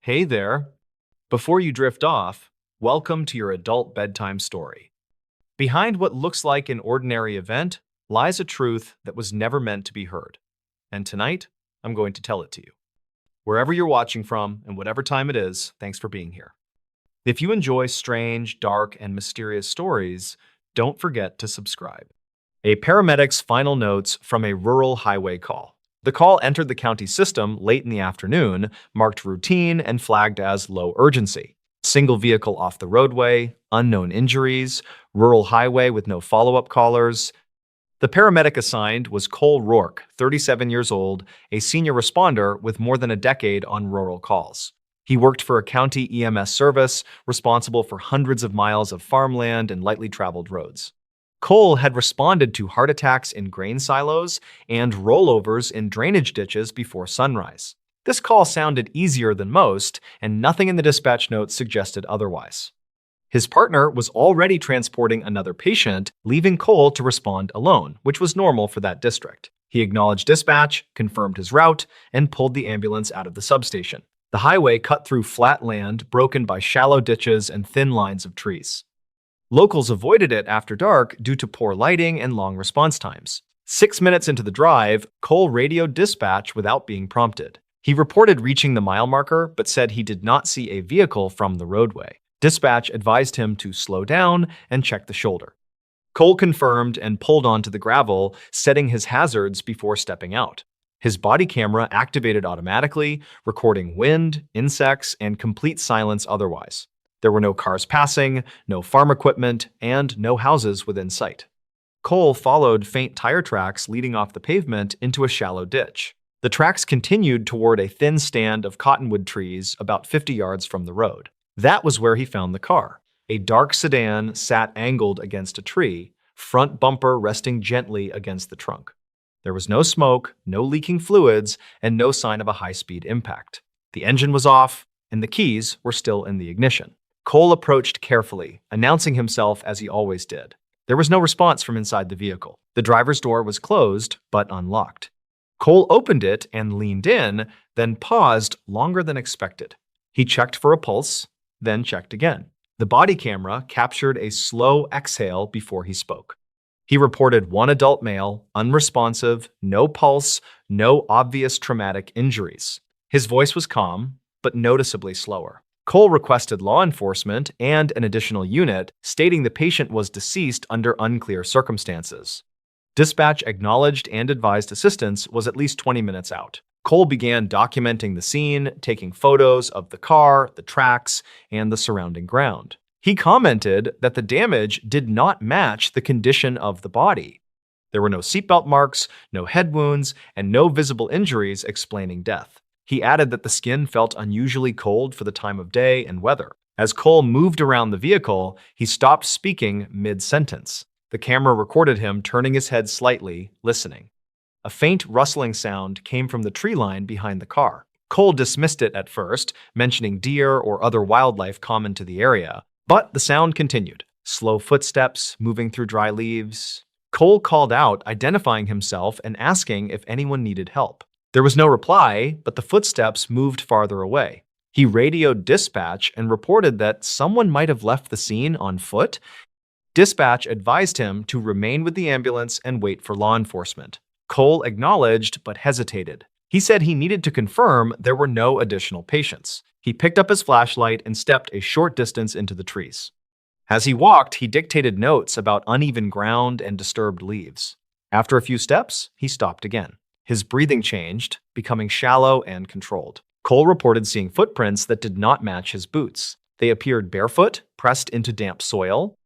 Hey there. Before you drift off, welcome to your adult bedtime story. Behind what looks like an ordinary event lies a truth that was never meant to be heard. And tonight, I'm going to tell it to you. Wherever you're watching from and whatever time it is, thanks for being here. If you enjoy strange, dark, and mysterious stories, don't forget to subscribe. A paramedic's final notes from a rural highway call. The call entered the county system late in the afternoon, marked routine and flagged as low urgency. Single vehicle off the roadway, unknown injuries, rural highway with no follow-up callers. The paramedic assigned was Cole Rourke, 37 years old, a senior responder with more than a decade on rural calls. He worked for a county EMS service responsible for hundreds of miles of farmland and lightly traveled roads. Cole had responded to heart attacks in grain silos and rollovers in drainage ditches before sunrise. This call sounded easier than most, and nothing in the dispatch notes suggested otherwise. His partner was already transporting another patient, leaving Cole to respond alone, which was normal for that district. He acknowledged dispatch, confirmed his route, and pulled the ambulance out of the substation. The highway cut through flat land broken by shallow ditches and thin lines of trees. Locals avoided it after dark due to poor lighting and long response times. 6 minutes into the drive, Cole radioed dispatch without being prompted. He reported reaching the mile marker, but said he did not see a vehicle from the roadway. Dispatch advised him to slow down and check the shoulder. Cole confirmed and pulled onto the gravel, setting his hazards before stepping out. His body camera activated automatically, recording wind, insects, and complete silence otherwise. There were no cars passing, no farm equipment, and no houses within sight. Cole followed faint tire tracks leading off the pavement into a shallow ditch. The tracks continued toward a thin stand of cottonwood trees about 50 yards from the road. That was where he found the car. A dark sedan sat angled against a tree, front bumper resting gently against the trunk. There was no smoke, no leaking fluids, and no sign of a high-speed impact. The engine was off, and the keys were still in the ignition. Cole approached carefully, announcing himself as he always did. There was no response from inside the vehicle. The driver's door was closed, but unlocked. Cole opened it and leaned in, then paused longer than expected. He checked for a pulse, then checked again. The body camera captured a slow exhale before he spoke. He reported one adult male, unresponsive, no pulse, no obvious traumatic injuries. His voice was calm, but noticeably slower. Cole requested law enforcement and an additional unit, stating the patient was deceased under unclear circumstances. Dispatch acknowledged and advised assistance was at least 20 minutes out. Cole began documenting the scene, taking photos of the car, the tracks, and the surrounding ground. He commented that the damage did not match the condition of the body. There were no seatbelt marks, no head wounds, and no visible injuries explaining death. He added that the skin felt unusually cold for the time of day and weather. As Cole moved around the vehicle, he stopped speaking mid-sentence. The camera recorded him turning his head slightly, listening. A faint rustling sound came from the tree line behind the car. Cole dismissed it at first, mentioning deer or other wildlife common to the area, but the sound continued. Slow footsteps moving through dry leaves. Cole called out, identifying himself and asking if anyone needed help. There was no reply, but the footsteps moved farther away. He radioed dispatch and reported that someone might have left the scene on foot. Dispatch advised him to remain with the ambulance and wait for law enforcement. Cole acknowledged but hesitated. He said he needed to confirm there were no additional patients. He picked up his flashlight and stepped a short distance into the trees. As he walked, he dictated notes about uneven ground and disturbed leaves. After a few steps, he stopped again. His breathing changed, becoming shallow and controlled. Cole reported seeing footprints that did not match his boots. They appeared barefoot, pressed into damp soil.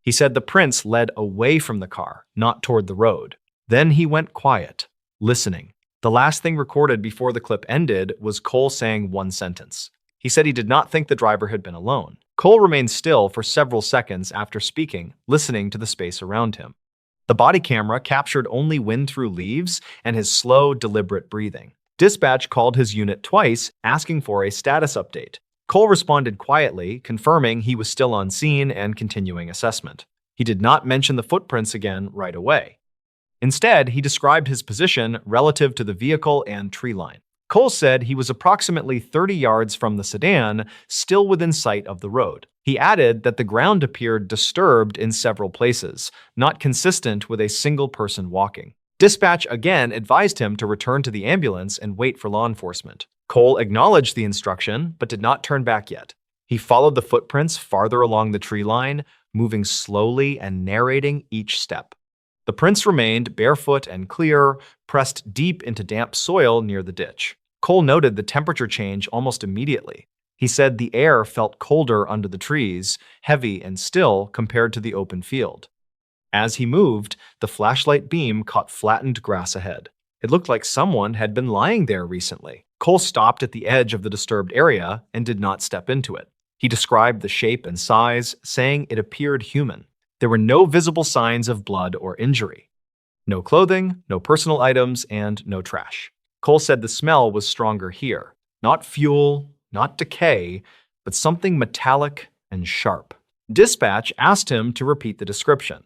He said the prints led away from the car, not toward the road. Then he went quiet, listening. The last thing recorded before the clip ended was Cole saying one sentence. He said he did not think the driver had been alone. Cole remained still for several seconds after speaking, listening to the space around him. The body camera captured only wind through leaves and his slow, deliberate breathing. Dispatch called his unit twice, asking for a status update. Cole responded quietly, confirming he was still on scene and continuing assessment. He did not mention the footprints again right away. Instead, he described his position relative to the vehicle and tree line. Cole said he was approximately 30 yards from the sedan, still within sight of the road. He added that the ground appeared disturbed in several places, not consistent with a single person walking. Dispatch again advised him to return to the ambulance and wait for law enforcement. Cole acknowledged the instruction, but did not turn back yet. He followed the footprints farther along the tree line, moving slowly and narrating each step. The prints remained barefoot and clear, pressed deep into damp soil near the ditch. Cole noted the temperature change almost immediately. He said the air felt colder under the trees, heavy and still compared to the open field. As he moved, the flashlight beam caught flattened grass ahead. It looked like someone had been lying there recently. Cole stopped at the edge of the disturbed area and did not step into it. He described the shape and size, saying it appeared human. There were no visible signs of blood or injury. No clothing, no personal items, and no trash. Cole said the smell was stronger here. Not fuel, not decay, but something metallic and sharp. Dispatch asked him to repeat the description.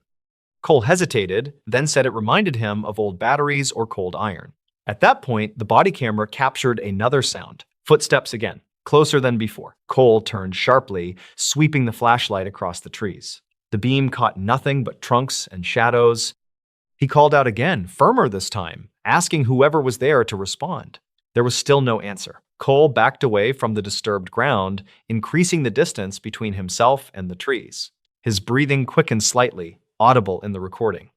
Cole hesitated, then said it reminded him of old batteries or cold iron. At that point, the body camera captured another sound. Footsteps again, closer than before. Cole turned sharply, sweeping the flashlight across the trees. The beam caught nothing but trunks and shadows. He called out again, firmer this time, asking whoever was there to respond. There was still no answer. Cole backed away from the disturbed ground, increasing the distance between himself and the trees. His breathing quickened slightly, audible in the recording.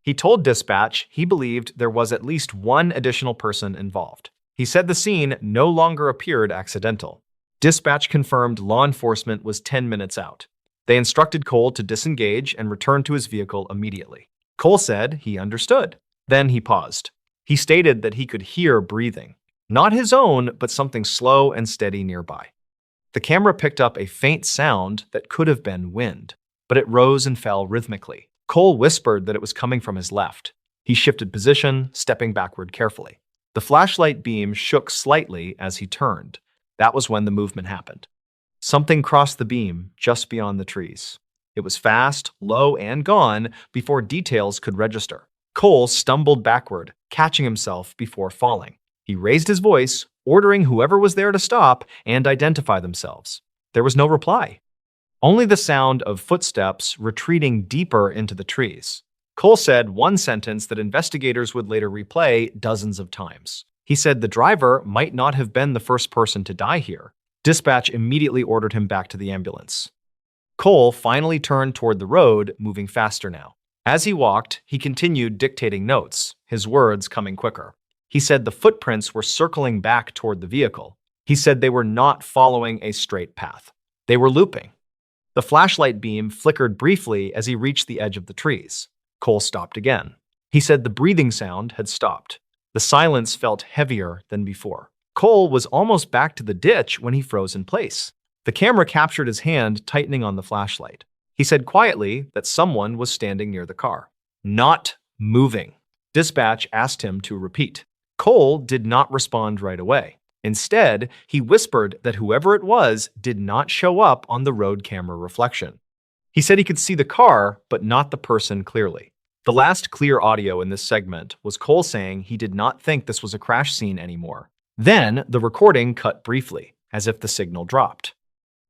He told dispatch he believed there was at least one additional person involved. He said the scene no longer appeared accidental. Dispatch confirmed law enforcement was 10 minutes out. They instructed Cole to disengage and return to his vehicle immediately. Cole said he understood. Then he paused. He stated that he could hear breathing. Not his own, but something slow and steady nearby. The camera picked up a faint sound that could have been wind, but it rose and fell rhythmically. Cole whispered that it was coming from his left. He shifted position, stepping backward carefully. The flashlight beam shook slightly as he turned. That was when the movement happened. Something crossed the beam just beyond the trees. It was fast, low, and gone before details could register. Cole stumbled backward, catching himself before falling. He raised his voice, ordering whoever was there to stop and identify themselves. There was no reply. Only the sound of footsteps retreating deeper into the trees. Cole said one sentence that investigators would later replay dozens of times. He said the driver might not have been the first person to die here. Dispatch immediately ordered him back to the ambulance. Cole finally turned toward the road, moving faster now. As he walked, he continued dictating notes, his words coming quicker. He said the footprints were circling back toward the vehicle. He said they were not following a straight path. They were looping. The flashlight beam flickered briefly as he reached the edge of the trees. Cole stopped again. He said the breathing sound had stopped. The silence felt heavier than before. Cole was almost back to the ditch when he froze in place. The camera captured his hand tightening on the flashlight. He said quietly that someone was standing near the car. Not moving. Dispatch asked him to repeat. Cole did not respond right away. Instead, he whispered that whoever it was did not show up on the road camera reflection. He said he could see the car, but not the person clearly. The last clear audio in this segment was Cole saying he did not think this was a crash scene anymore. Then, the recording cut briefly, as if the signal dropped.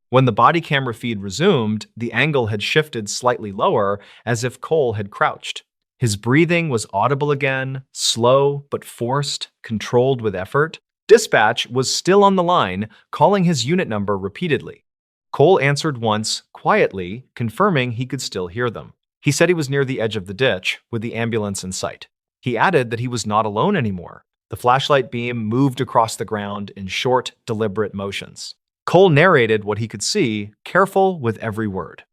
When the body camera feed resumed, the angle had shifted slightly lower, as if Cole had crouched. His breathing was audible again, slow but forced, controlled with effort. Dispatch was still on the line, calling his unit number repeatedly. Cole answered once, quietly, confirming he could still hear them. He said he was near the edge of the ditch, with the ambulance in sight. He added that he was not alone anymore. The flashlight beam moved across the ground in short, deliberate motions. Cole narrated what he could see, careful with every word.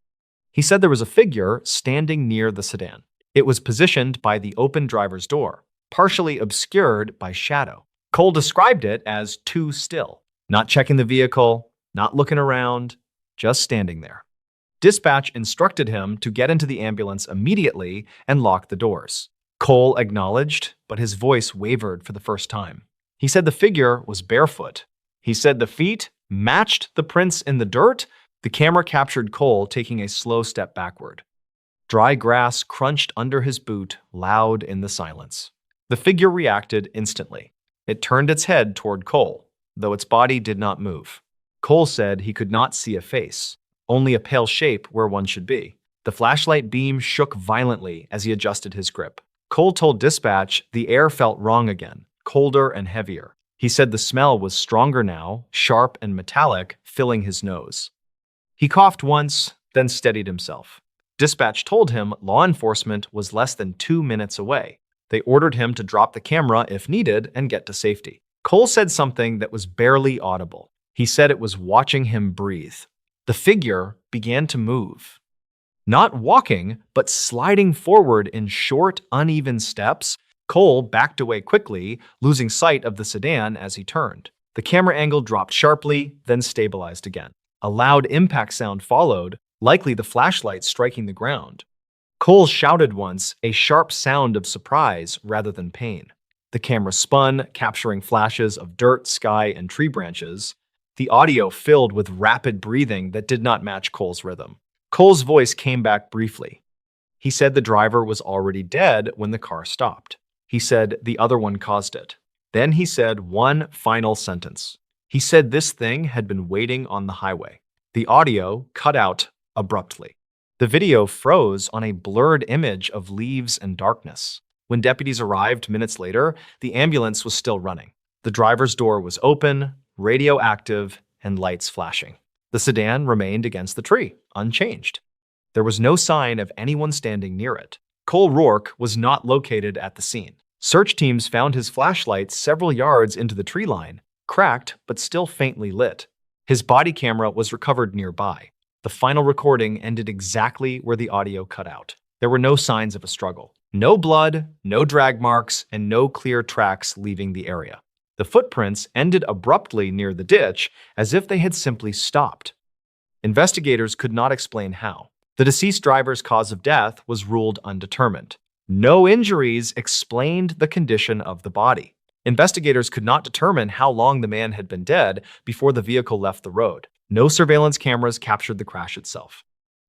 He said there was a figure standing near the sedan. It was positioned by the open driver's door, partially obscured by shadow. Cole described it as too still, not checking the vehicle, not looking around, just standing there. Dispatch instructed him to get into the ambulance immediately and lock the doors. Cole acknowledged, but his voice wavered for the first time. He said the figure was barefoot. He said the feet matched the prints in the dirt. The camera captured Cole taking a slow step backward. Dry grass crunched under his boot, loud in the silence. The figure reacted instantly. It turned its head toward Cole, though its body did not move. Cole said he could not see a face, only a pale shape where one should be. The flashlight beam shook violently as he adjusted his grip. Cole told dispatch the air felt wrong again, colder and heavier. He said the smell was stronger now, sharp and metallic, filling his nose. He coughed once, then steadied himself. Dispatch told him law enforcement was less than 2 minutes away. They ordered him to drop the camera if needed and get to safety. Cole said something that was barely audible. He said it was watching him breathe. The figure began to move. Not walking, but sliding forward in short, uneven steps. Cole backed away quickly, losing sight of the sedan as he turned. The camera angle dropped sharply, then stabilized again. A loud impact sound followed, likely the flashlight striking the ground. Cole shouted once, a sharp sound of surprise rather than pain. The camera spun, capturing flashes of dirt, sky, and tree branches. The audio filled with rapid breathing that did not match Cole's rhythm. Cole's voice came back briefly. He said the driver was already dead when the car stopped. He said the other one caused it. Then he said one final sentence. He said this thing had been waiting on the highway. The audio cut out abruptly. The video froze on a blurred image of leaves and darkness. When deputies arrived minutes later, the ambulance was still running. The driver's door was open, radio active, and lights flashing. The sedan remained against the tree, unchanged. There was no sign of anyone standing near it. Cole Rourke was not located at the scene. Search teams found his flashlight several yards into the tree line, cracked but still faintly lit. His body camera was recovered nearby. The final recording ended exactly where the audio cut out. There were no signs of a struggle. No blood, no drag marks, and no clear tracks leaving the area. The footprints ended abruptly near the ditch, as if they had simply stopped. Investigators could not explain how. The deceased driver's cause of death was ruled undetermined. No injuries explained the condition of the body. Investigators could not determine how long the man had been dead before the vehicle left the road. No surveillance cameras captured the crash itself.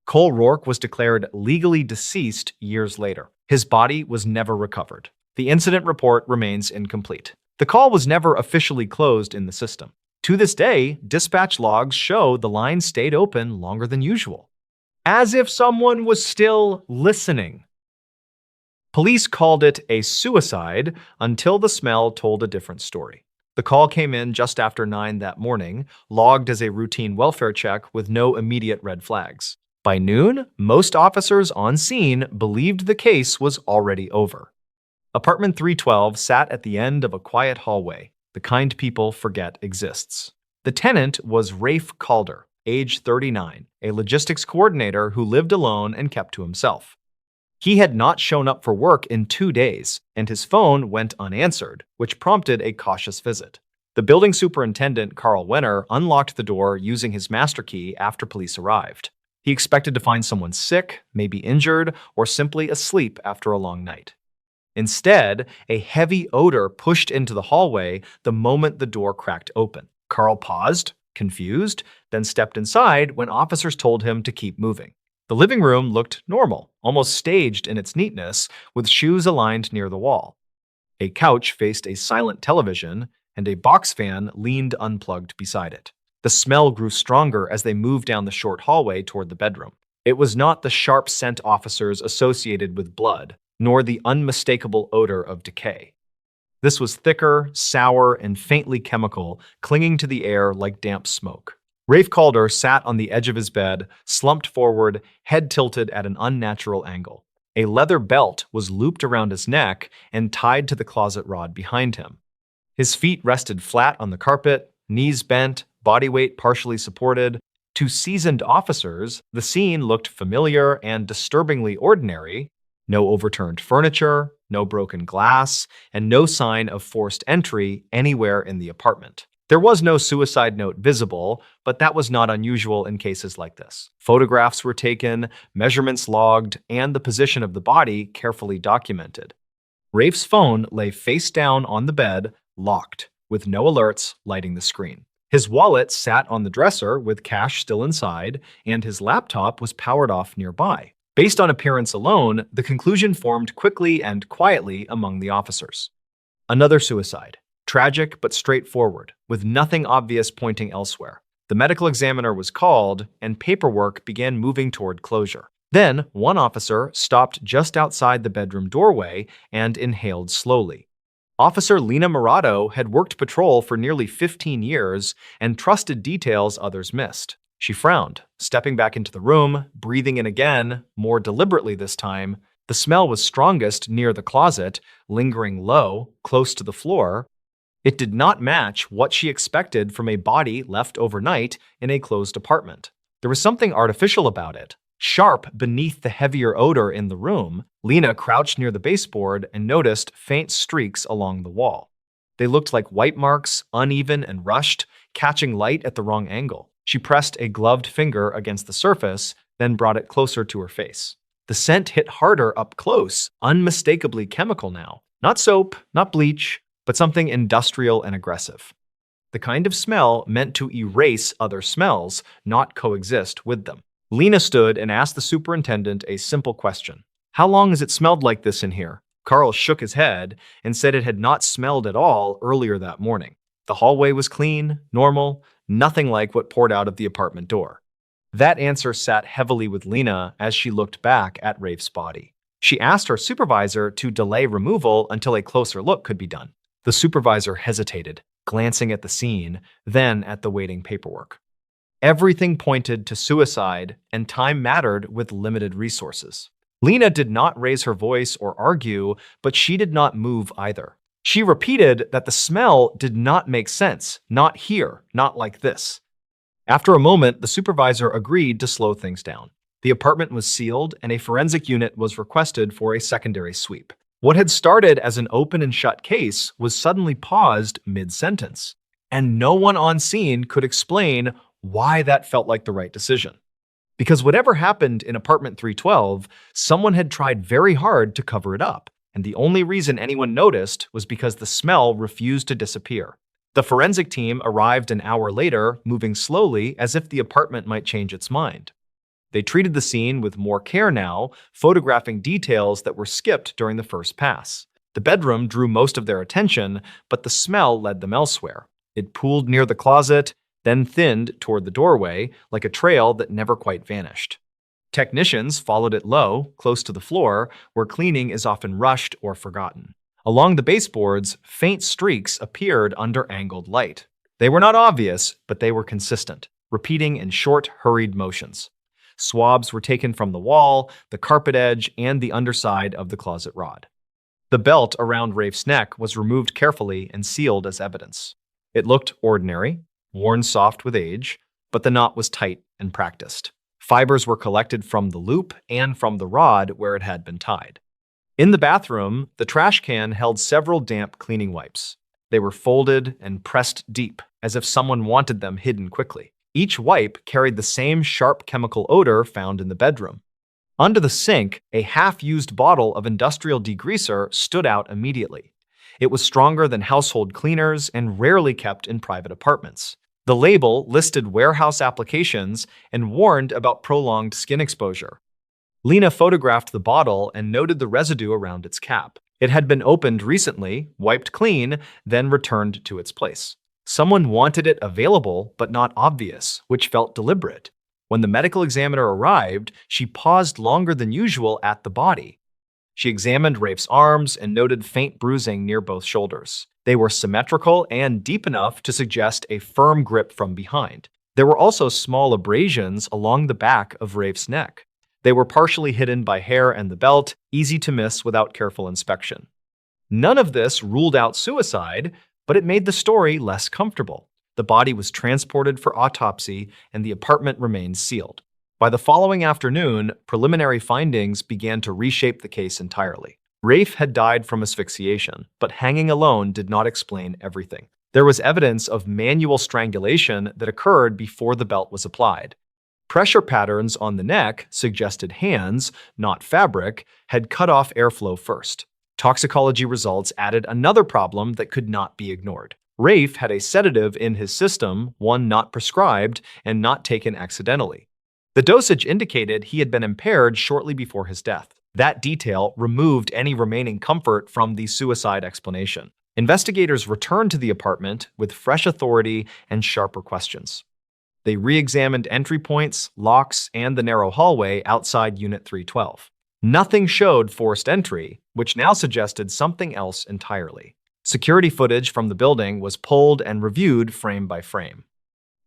Cole Rourke was declared legally deceased years later. His body was never recovered. The incident report remains incomplete. The call was never officially closed in the system. To this day, dispatch logs show the line stayed open longer than usual, as if someone was still listening. Police called it a suicide until the smell told a different story. The call came in just after 9 that morning, logged as a routine welfare check with no immediate red flags. By noon, most officers on scene believed the case was already over. Apartment 312 sat at the end of a quiet hallway, the kind people forget exists. The tenant was Rafe Calder, age 39, a logistics coordinator who lived alone and kept to himself. He had not shown up for work in 2 days, and his phone went unanswered, which prompted a cautious visit. The building superintendent, Carl Wenner, unlocked the door using his master key after police arrived. He expected to find someone sick, maybe injured, or simply asleep after a long night. Instead, a heavy odor pushed into the hallway the moment the door cracked open. Carl paused, confused, then stepped inside when officers told him to keep moving. The living room looked normal, almost staged in its neatness, with shoes aligned near the wall. A couch faced a silent television, and a box fan leaned unplugged beside it. The smell grew stronger as they moved down the short hallway toward the bedroom. It was not the sharp scent officers associated with blood, nor the unmistakable odor of decay. This was thicker, sour, and faintly chemical, clinging to the air like damp smoke. Rafe Calder sat on the edge of his bed, slumped forward, head tilted at an unnatural angle. A leather belt was looped around his neck and tied to the closet rod behind him. His feet rested flat on the carpet, knees bent, body weight partially supported. To seasoned officers, the scene looked familiar and disturbingly ordinary. No overturned furniture, no broken glass, and no sign of forced entry anywhere in the apartment. There was no suicide note visible, but that was not unusual in cases like this. Photographs were taken, measurements logged, and the position of the body carefully documented. Rafe's phone lay face down on the bed, locked, with no alerts lighting the screen. His wallet sat on the dresser with cash still inside, and his laptop was powered off nearby. Based on appearance alone, the conclusion formed quickly and quietly among the officers. Another suicide. Tragic but straightforward, with nothing obvious pointing elsewhere. The medical examiner was called, and paperwork began moving toward closure. Then, one officer stopped just outside the bedroom doorway and inhaled slowly. Officer Lena Morado had worked patrol for nearly 15 years and trusted details others missed. She frowned, stepping back into the room, breathing in again, more deliberately this time. The smell was strongest near the closet, lingering low, close to the floor. It did not match what she expected from a body left overnight in a closed apartment. There was something artificial about it. Sharp beneath the heavier odor in the room, Lena crouched near the baseboard and noticed faint streaks along the wall. They looked like white marks, uneven and rushed, catching light at the wrong angle. She pressed a gloved finger against the surface, then brought it closer to her face. The scent hit harder up close, unmistakably chemical now. Not soap, not bleach, but something industrial and aggressive. The kind of smell meant to erase other smells, not coexist with them. Lena stood and asked the superintendent a simple question. "How long has it smelled like this in here?" Carl shook his head and said it had not smelled at all earlier that morning. The hallway was clean, normal, nothing like what poured out of the apartment door. That answer sat heavily with Lena as she looked back at Rafe's body. She asked her supervisor to delay removal until a closer look could be done. The supervisor hesitated, glancing at the scene, then at the waiting paperwork. Everything pointed to suicide, and time mattered with limited resources. Lena did not raise her voice or argue, but she did not move either. She repeated that the smell did not make sense, not here, not like this. After a moment, the supervisor agreed to slow things down. The apartment was sealed, and a forensic unit was requested for a secondary sweep. What had started as an open and shut case was suddenly paused mid-sentence, and no one on scene could explain why that felt like the right decision. Because whatever happened in apartment 312, someone had tried very hard to cover it up, and the only reason anyone noticed was because the smell refused to disappear. The forensic team arrived an hour later, moving slowly as if the apartment might change its mind. They treated the scene with more care now, photographing details that were skipped during the first pass. The bedroom drew most of their attention, but the smell led them elsewhere. It pooled near the closet, then thinned toward the doorway, like a trail that never quite vanished. Technicians followed it low, close to the floor, where cleaning is often rushed or forgotten. Along the baseboards, faint streaks appeared under angled light. They were not obvious, but they were consistent, repeating in short, hurried motions. Swabs were taken from the wall, the carpet edge, and the underside of the closet rod. The belt around Rafe's neck was removed carefully and sealed as evidence. It looked ordinary, worn soft with age, but the knot was tight and practiced. Fibers were collected from the loop and from the rod where it had been tied. In the bathroom, the trash can held several damp cleaning wipes. They were folded and pressed deep, as if someone wanted them hidden quickly. Each wipe carried the same sharp chemical odor found in the bedroom. Under the sink, a half-used bottle of industrial degreaser stood out immediately. It was stronger than household cleaners and rarely kept in private apartments. The label listed warehouse applications and warned about prolonged skin exposure. Lena photographed the bottle and noted the residue around its cap. It had been opened recently, wiped clean, then returned to its place. Someone wanted it available but not obvious, which felt deliberate. When the medical examiner arrived, she paused longer than usual at the body. She examined Rafe's arms and noted faint bruising near both shoulders. They were symmetrical and deep enough to suggest a firm grip from behind. There were also small abrasions along the back of Rafe's neck. They were partially hidden by hair and the belt, easy to miss without careful inspection. None of this ruled out suicide, but it made the story less comfortable. The body was transported for autopsy, and the apartment remained sealed. By the following afternoon, preliminary findings began to reshape the case entirely. Rafe had died from asphyxiation, but hanging alone did not explain everything. There was evidence of manual strangulation that occurred before the belt was applied. Pressure patterns on the neck suggested hands, not fabric, had cut off airflow first. Toxicology results added another problem that could not be ignored. Rafe had a sedative in his system, one not prescribed and not taken accidentally. The dosage indicated he had been impaired shortly before his death. That detail removed any remaining comfort from the suicide explanation. Investigators returned to the apartment with fresh authority and sharper questions. They re-examined entry points, locks, and the narrow hallway outside Unit 312. Nothing showed forced entry, which now suggested something else entirely. Security footage from the building was pulled and reviewed frame by frame.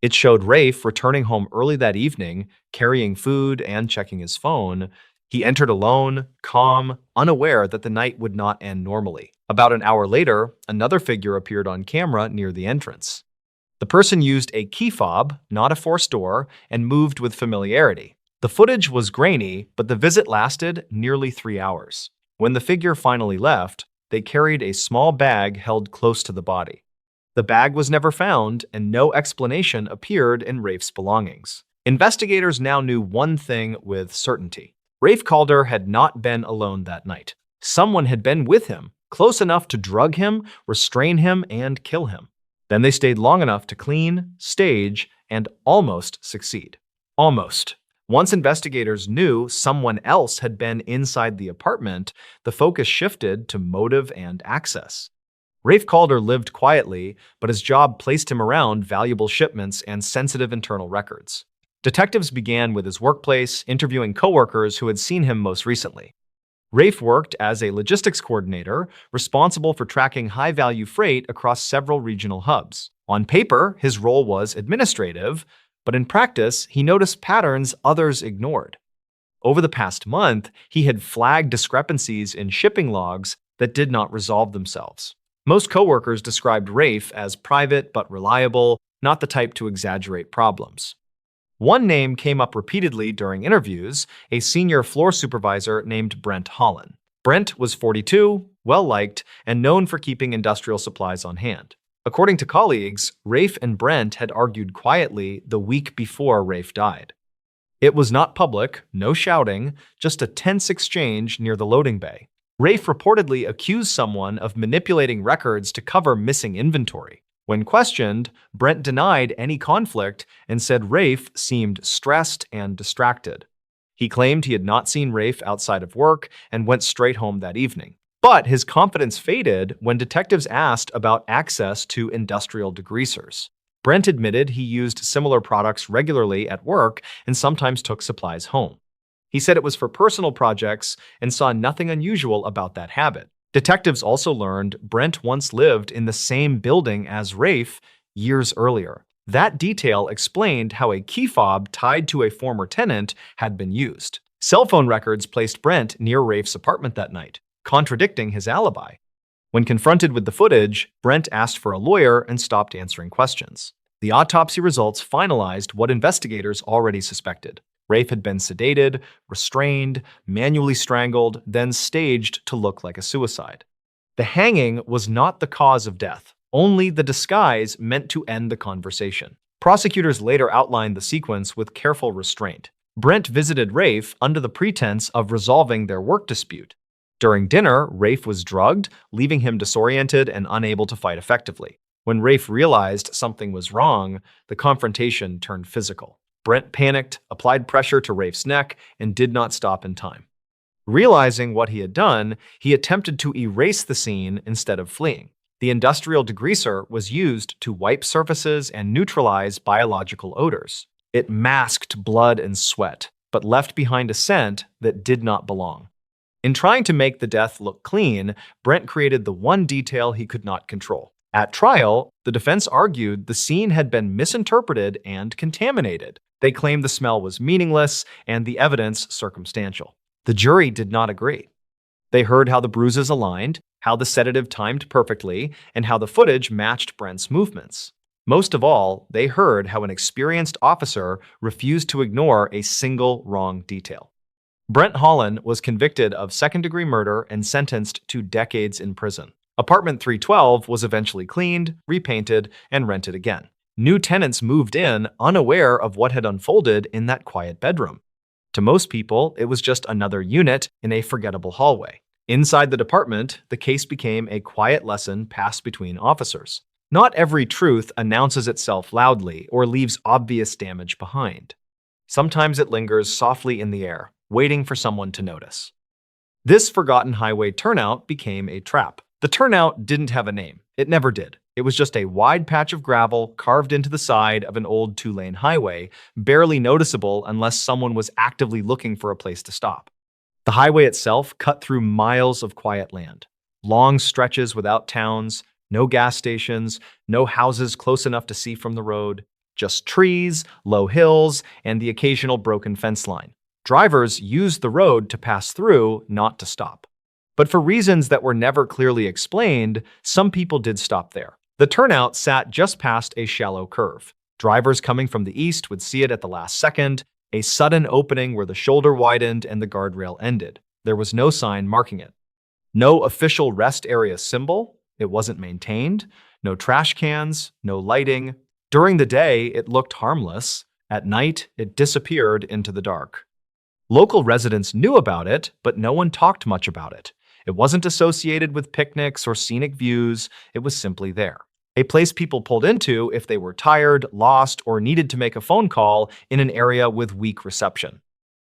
It showed Rafe returning home early that evening, carrying food and checking his phone. He entered alone, calm, unaware that the night would not end normally. About an hour later, another figure appeared on camera near the entrance. The person used a key fob, not a forced door, and moved with familiarity. The footage was grainy, but the visit lasted nearly 3 hours. When the figure finally left, they carried a small bag held close to the body. The bag was never found, and no explanation appeared in Rafe's belongings. Investigators now knew one thing with certainty. Rafe Calder had not been alone that night. Someone had been with him, close enough to drug him, restrain him, and kill him. Then they stayed long enough to clean, stage, and almost succeed. Almost. Once investigators knew someone else had been inside the apartment, the focus shifted to motive and access. Rafe Calder lived quietly, but his job placed him around valuable shipments and sensitive internal records. Detectives began with his workplace, interviewing coworkers who had seen him most recently. Rafe worked as a logistics coordinator, responsible for tracking high-value freight across several regional hubs. On paper, his role was administrative, but in practice, he noticed patterns others ignored. Over the past month, he had flagged discrepancies in shipping logs that did not resolve themselves. Most coworkers described Rafe as private but reliable, not the type to exaggerate problems. One name came up repeatedly during interviews, a senior floor supervisor named Brent Holland. Brent was 42, well-liked, and known for keeping industrial supplies on hand. According to colleagues, Rafe and Brent had argued quietly the week before Rafe died. It was not public, no shouting, just a tense exchange near the loading bay. Rafe reportedly accused someone of manipulating records to cover missing inventory. When questioned, Brent denied any conflict and said Rafe seemed stressed and distracted. He claimed he had not seen Rafe outside of work and went straight home that evening. But his confidence faded when detectives asked about access to industrial degreasers. Brent admitted he used similar products regularly at work and sometimes took supplies home. He said it was for personal projects and saw nothing unusual about that habit. Detectives also learned Brent once lived in the same building as Rafe years earlier. That detail explained how a key fob tied to a former tenant had been used. Cell phone records placed Brent near Rafe's apartment that night, contradicting his alibi. When confronted with the footage, Brent asked for a lawyer and stopped answering questions. The autopsy results finalized what investigators already suspected. Rafe had been sedated, restrained, manually strangled, then staged to look like a suicide. The hanging was not the cause of death, only the disguise meant to end the conversation. Prosecutors later outlined the sequence with careful restraint. Brent visited Rafe under the pretense of resolving their work dispute. During dinner, Rafe was drugged, leaving him disoriented and unable to fight effectively. When Rafe realized something was wrong, the confrontation turned physical. Brent panicked, applied pressure to Rafe's neck, and did not stop in time. Realizing what he had done, he attempted to erase the scene instead of fleeing. The industrial degreaser was used to wipe surfaces and neutralize biological odors. It masked blood and sweat, but left behind a scent that did not belong. In trying to make the death look clean, Brent created the one detail he could not control. At trial, the defense argued the scene had been misinterpreted and contaminated. They claimed the smell was meaningless and the evidence circumstantial. The jury did not agree. They heard how the bruises aligned, how the sedative timed perfectly, and how the footage matched Brent's movements. Most of all, they heard how an experienced officer refused to ignore a single wrong detail. Brent Holland was convicted of second-degree murder and sentenced to decades in prison. Apartment 312 was eventually cleaned, repainted, and rented again. New tenants moved in, unaware of what had unfolded in that quiet bedroom. To most people, it was just another unit in a forgettable hallway. Inside the department, the case became a quiet lesson passed between officers. Not every truth announces itself loudly or leaves obvious damage behind. Sometimes it lingers softly in the air, waiting for someone to notice. This forgotten highway turnout became a trap. The turnout didn't have a name. It never did. It was just a wide patch of gravel carved into the side of an old two-lane highway, barely noticeable unless someone was actively looking for a place to stop. The highway itself cut through miles of quiet land, long stretches without towns, no gas stations, no houses close enough to see from the road, just trees, low hills, and the occasional broken fence line. Drivers used the road to pass through, not to stop. But for reasons that were never clearly explained, some people did stop there. The turnout sat just past a shallow curve. Drivers coming from the east would see it at the last second, a sudden opening where the shoulder widened and the guardrail ended. There was no sign marking it. No official rest area symbol. It wasn't maintained. No trash cans, no lighting. During the day, it looked harmless. At night, it disappeared into the dark. Local residents knew about it, but no one talked much about it. It wasn't associated with picnics or scenic views. It was simply there. A place people pulled into if they were tired, lost, or needed to make a phone call in an area with weak reception.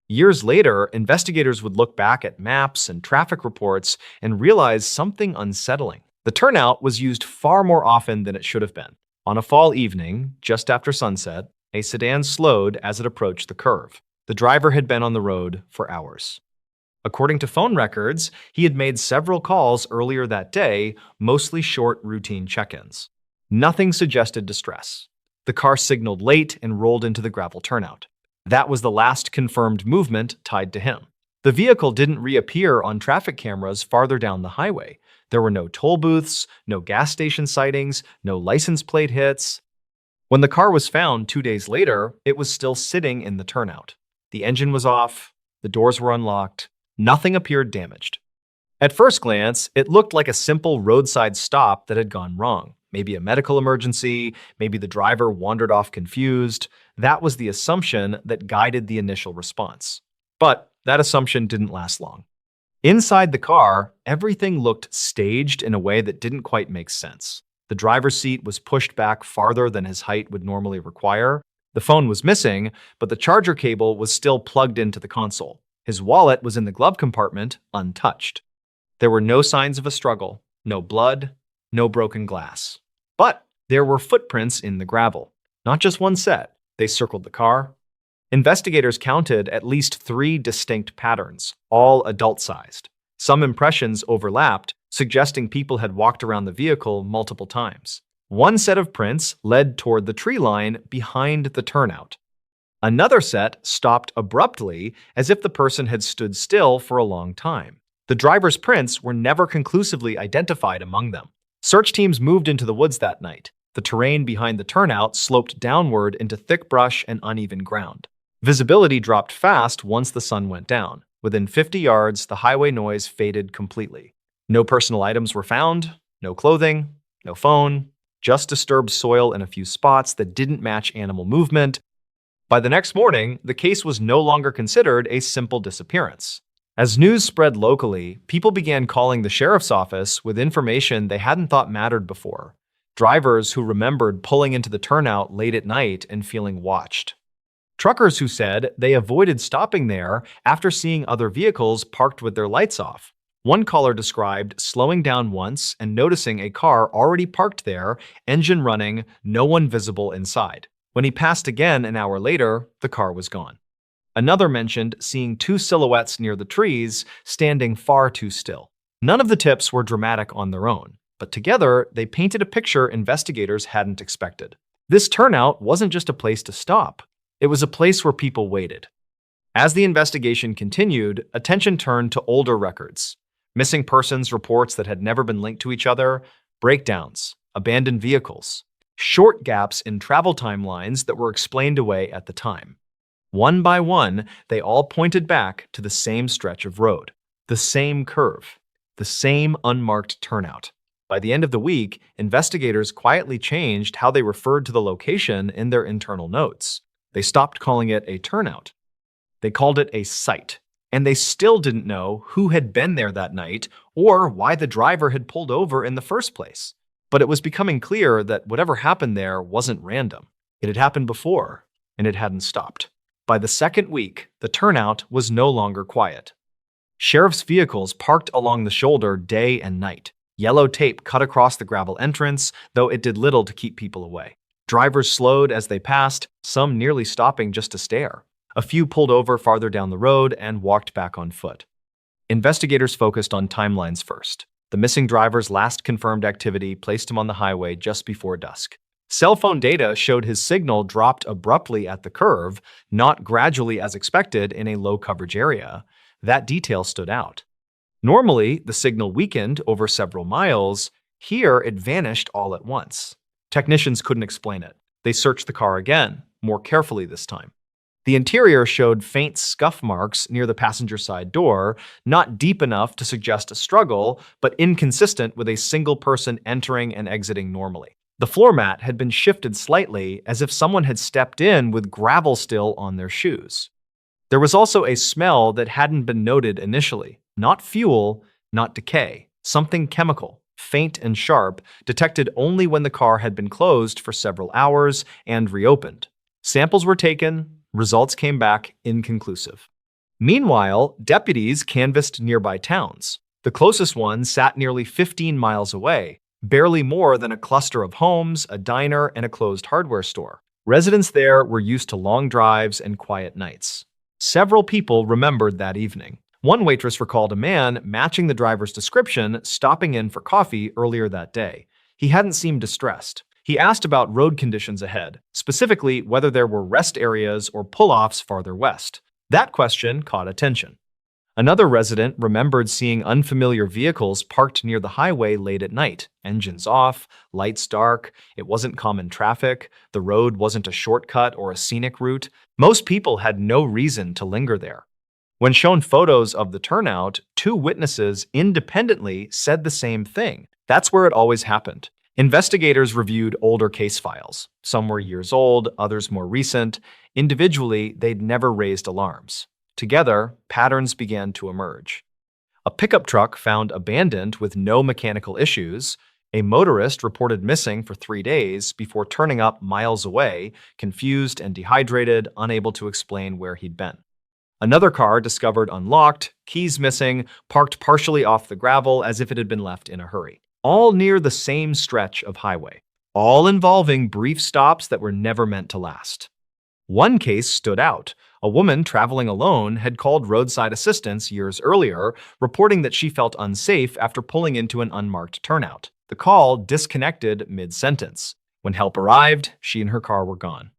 Years later, investigators would look back at maps and traffic reports and realize something unsettling. The turnout was used far more often than it should have been. On a fall evening, just after sunset, a sedan slowed as it approached the curve. The driver had been on the road for hours. According to phone records, he had made several calls earlier that day, mostly short, routine check-ins. Nothing suggested distress. The car signaled late and rolled into the gravel turnout. That was the last confirmed movement tied to him. The vehicle didn't reappear on traffic cameras farther down the highway. There were no toll booths, no gas station sightings, no license plate hits. When the car was found 2 days later, it was still sitting in the turnout. The engine was off, the doors were unlocked, nothing appeared damaged. At first glance, it looked like a simple roadside stop that had gone wrong. Maybe a medical emergency, maybe the driver wandered off confused. That was the assumption that guided the initial response. But that assumption didn't last long. Inside the car, everything looked staged in a way that didn't quite make sense. The driver's seat was pushed back farther than his height would normally require. The phone was missing, but the charger cable was still plugged into the console. His wallet was in the glove compartment, untouched. There were no signs of a struggle, no blood, no broken glass. But there were footprints in the gravel. Not just one set. They circled the car. Investigators counted at least 3 distinct patterns, all adult-sized. Some impressions overlapped, suggesting people had walked around the vehicle multiple times. One set of prints led toward the tree line behind the turnout. Another set stopped abruptly, as if the person had stood still for a long time. The driver's prints were never conclusively identified among them. Search teams moved into the woods that night. The terrain behind the turnout sloped downward into thick brush and uneven ground. Visibility dropped fast once the sun went down. Within 50 yards, the highway noise faded completely. No personal items were found, no clothing, no phone, just disturbed soil in a few spots that didn't match animal movement. By the next morning, the case was no longer considered a simple disappearance. As news spread locally, people began calling the sheriff's office with information they hadn't thought mattered before. Drivers who remembered pulling into the turnout late at night and feeling watched. Truckers who said they avoided stopping there after seeing other vehicles parked with their lights off. One caller described slowing down once and noticing a car already parked there, engine running, no one visible inside. When he passed again an hour later, the car was gone. Another mentioned seeing 2 silhouettes near the trees, standing far too still. None of the tips were dramatic on their own, but together they painted a picture investigators hadn't expected. This turnout wasn't just a place to stop. It was a place where people waited. As the investigation continued, attention turned to older records. Missing persons reports that had never been linked to each other, breakdowns, abandoned vehicles, short gaps in travel timelines that were explained away at the time. One by one, they all pointed back to the same stretch of road, the same curve, the same unmarked turnout. By the end of the week, investigators quietly changed how they referred to the location in their internal notes. They stopped calling it a turnout. They called it a site. And they still didn't know who had been there that night or why the driver had pulled over in the first place. But it was becoming clear that whatever happened there wasn't random. It had happened before, and it hadn't stopped. By the second week, the turnout was no longer quiet. Sheriff's vehicles parked along the shoulder day and night. Yellow tape cut across the gravel entrance, though it did little to keep people away. Drivers slowed as they passed, some nearly stopping just to stare. A few pulled over farther down the road and walked back on foot. Investigators focused on timelines first. The missing driver's last confirmed activity placed him on the highway just before dusk. Cell phone data showed his signal dropped abruptly at the curve, not gradually as expected in a low-coverage area. That detail stood out. Normally, the signal weakened over several miles. Here, it vanished all at once. Technicians couldn't explain it. They searched the car again, more carefully this time. The interior showed faint scuff marks near the passenger side door, not deep enough to suggest a struggle, but inconsistent with a single person entering and exiting normally. The floor mat had been shifted slightly, as if someone had stepped in with gravel still on their shoes. There was also a smell that hadn't been noted initially. Not fuel, not decay. Something chemical, faint and sharp, detected only when the car had been closed for several hours and reopened. Samples were taken. Results came back inconclusive. Meanwhile, deputies canvassed nearby towns. The closest one sat nearly 15 miles away, barely more than a cluster of homes, a diner, and a closed hardware store. Residents there were used to long drives and quiet nights. Several people remembered that evening. One waitress recalled a man matching the driver's description stopping in for coffee earlier that day. He hadn't seemed distressed. He asked about road conditions ahead, specifically whether there were rest areas or pull-offs farther west. That question caught attention. Another resident remembered seeing unfamiliar vehicles parked near the highway late at night, engines off, lights dark. It wasn't common traffic. The road wasn't a shortcut or a scenic route. Most people had no reason to linger there. When shown photos of the turnout, two witnesses independently said the same thing. That's where it always happened. Investigators reviewed older case files. Some were years old, others more recent. Individually, they'd never raised alarms. Together, patterns began to emerge. A pickup truck found abandoned with no mechanical issues. A motorist reported missing for 3 days before turning up miles away, confused and dehydrated, unable to explain where he'd been. Another car discovered unlocked, keys missing, parked partially off the gravel as if it had been left in a hurry. All near the same stretch of highway, all involving brief stops that were never meant to last. One case stood out. A woman traveling alone had called roadside assistance years earlier, reporting that she felt unsafe after pulling into an unmarked turnout. The call disconnected mid-sentence. When help arrived, she and her car were gone.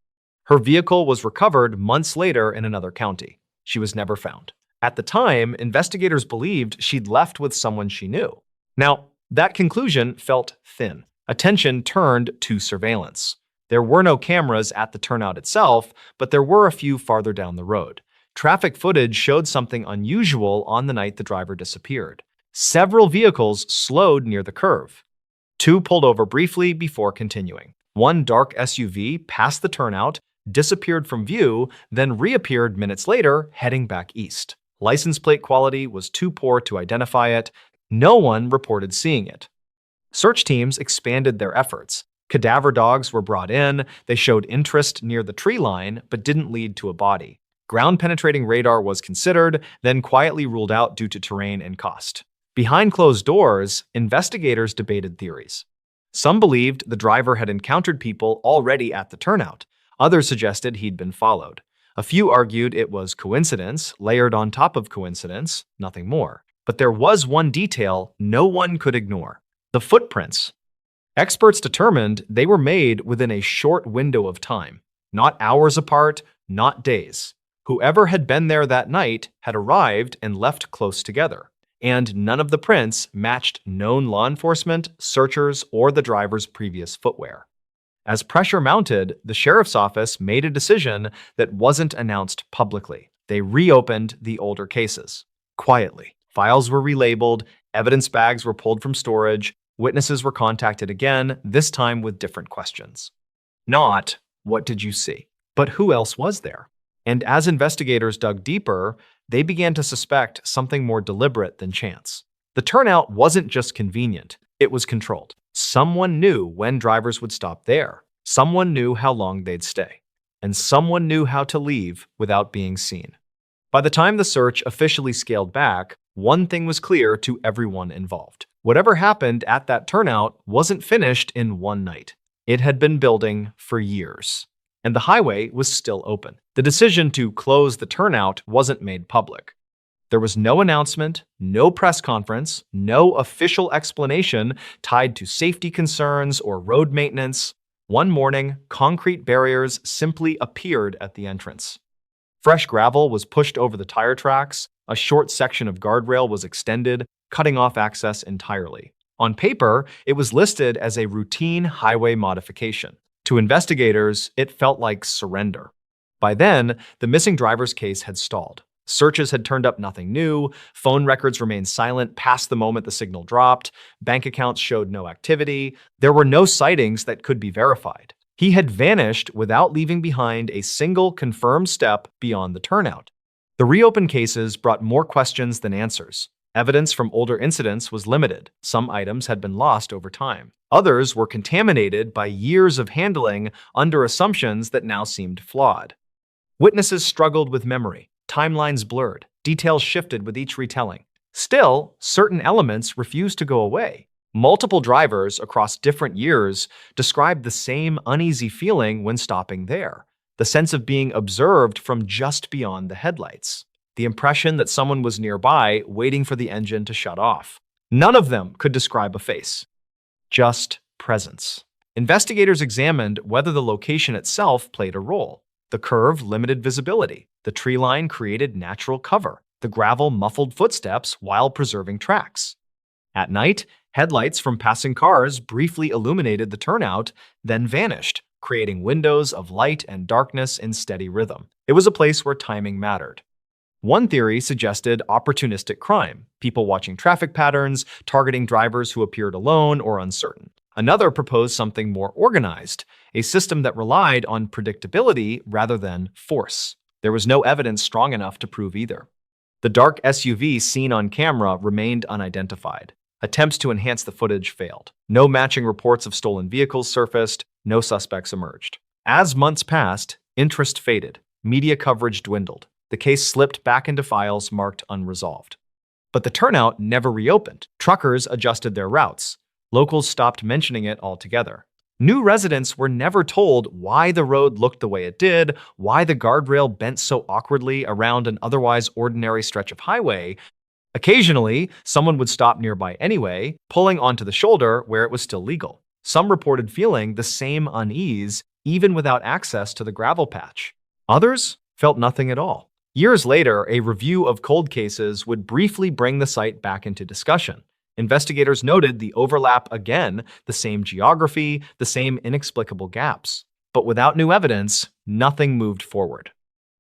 Her vehicle was recovered months later in another county. She was never found. At the time, investigators believed she'd left with someone she knew. Now, that conclusion felt thin. Attention turned to surveillance. There were no cameras at the turnout itself, but there were a few farther down the road. Traffic footage showed something unusual on the night the driver disappeared. Several vehicles slowed near the curve. Two pulled over briefly before continuing. One dark SUV passed the turnout, disappeared from view, then reappeared minutes later, heading back east. License plate quality was too poor to identify it. No one reported seeing it. Search teams expanded their efforts. Cadaver dogs were brought in. They showed interest near the tree line, but didn't lead to a body. Ground-penetrating radar was considered, then quietly ruled out due to terrain and cost. Behind closed doors, investigators debated theories. Some believed the driver had encountered people already at the turnout. Others suggested he'd been followed. A few argued it was coincidence, layered on top of coincidence, nothing more. But there was one detail no one could ignore: the footprints. Experts determined they were made within a short window of time, not hours apart, not days. Whoever had been there that night had arrived and left close together, and none of the prints matched known law enforcement, searchers, or the driver's previous footwear. As pressure mounted, the sheriff's office made a decision that wasn't announced publicly. They reopened the older cases. Quietly. Files were relabeled, evidence bags were pulled from storage, witnesses were contacted again, this time with different questions. Not, what did you see? But who else was there? And as investigators dug deeper, they began to suspect something more deliberate than chance. The turnout wasn't just convenient, it was controlled. Someone knew when drivers would stop there. Someone knew how long they'd stay. And someone knew how to leave without being seen. By the time the search officially scaled back, one thing was clear to everyone involved. Whatever happened at that turnout wasn't finished in one night. It had been building for years, and the highway was still open. The decision to close the turnout wasn't made public. There was no announcement, no press conference, no official explanation tied to safety concerns or road maintenance. One morning, concrete barriers simply appeared at the entrance. Fresh gravel was pushed over the tire tracks, a short section of guardrail was extended, cutting off access entirely. On paper, it was listed as a routine highway modification. To investigators, it felt like surrender. By then, the missing driver's case had stalled. Searches had turned up nothing new, phone records remained silent past the moment the signal dropped, bank accounts showed no activity, there were no sightings that could be verified. He had vanished without leaving behind a single confirmed step beyond the turnout. The reopened cases brought more questions than answers. Evidence from older incidents was limited. Some items had been lost over time. Others were contaminated by years of handling under assumptions that now seemed flawed. Witnesses struggled with memory. Timelines blurred. Details shifted with each retelling. Still, certain elements refused to go away. Multiple drivers across different years described the same uneasy feeling when stopping there. The sense of being observed from just beyond the headlights. The impression that someone was nearby waiting for the engine to shut off. None of them could describe a face. Just presence. Investigators examined whether the location itself played a role. The curve limited visibility. The tree line created natural cover. The gravel muffled footsteps while preserving tracks. At night, headlights from passing cars briefly illuminated the turnout, then vanished, creating windows of light and darkness in steady rhythm. It was a place where timing mattered. One theory suggested opportunistic crime, people watching traffic patterns, targeting drivers who appeared alone or uncertain. Another proposed something more organized, a system that relied on predictability rather than force. There was no evidence strong enough to prove either. The dark SUV seen on camera remained unidentified. Attempts to enhance the footage failed. No matching reports of stolen vehicles surfaced. No suspects emerged. As months passed, interest faded. Media coverage dwindled. The case slipped back into files marked unresolved. But the turnout never reopened. Truckers adjusted their routes. Locals stopped mentioning it altogether. New residents were never told why the road looked the way it did, why the guardrail bent so awkwardly around an otherwise ordinary stretch of highway. Occasionally, someone would stop nearby anyway, pulling onto the shoulder where it was still legal. Some reported feeling the same unease, even without access to the gravel patch. Others felt nothing at all. Years later, a review of cold cases would briefly bring the site back into discussion. Investigators noted the overlap again, the same geography, the same inexplicable gaps. But without new evidence, nothing moved forward.